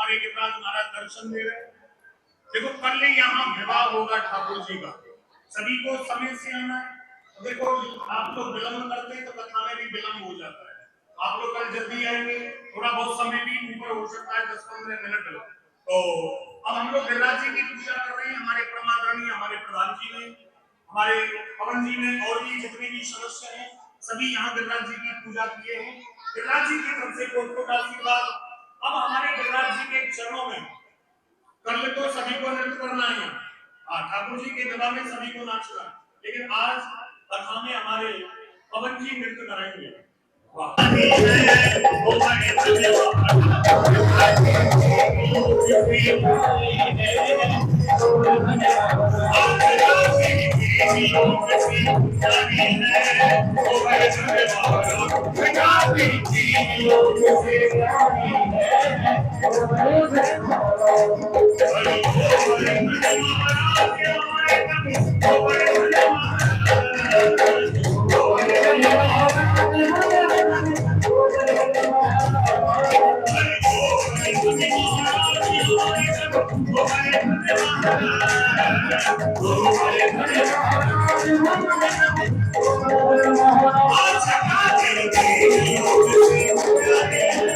हमारे गिरिराज महाराज दर्शन दे रहे हैं। देखो कल यहाँ विवाह होगा ठाकुर जी का, सभी को समय से आना है। देखो आप लोग विलंब करते हैं तो कथा में भी विलंब हो जाता है। आप लोग कल जल्दी आएंगे, थोड़ा बहुत समय भी ऊपर हो सकता है, 10-15 मिनट। तो अब हम लोग गिरिराज जी की पूजा कर रहे हैं। हमारे परमादरणीय हमारे प्रधान जी ने, हमारे पवन जी ने और भी जितने भी सदस्य हैं सभी यहाँ गिरिराज जी की पूजा किए हैं। गिरिराज जी की तरफ से कोट आशीर्वाद। अब हमारे गिरिराज जी के चरणों में कल तो सभी को नृत्य करना है, ठाकुर जी के विवाह में सभी को नाचना, लेकिन आज कथा में हमारे पवन जी नृत्य करेंगे। Oh,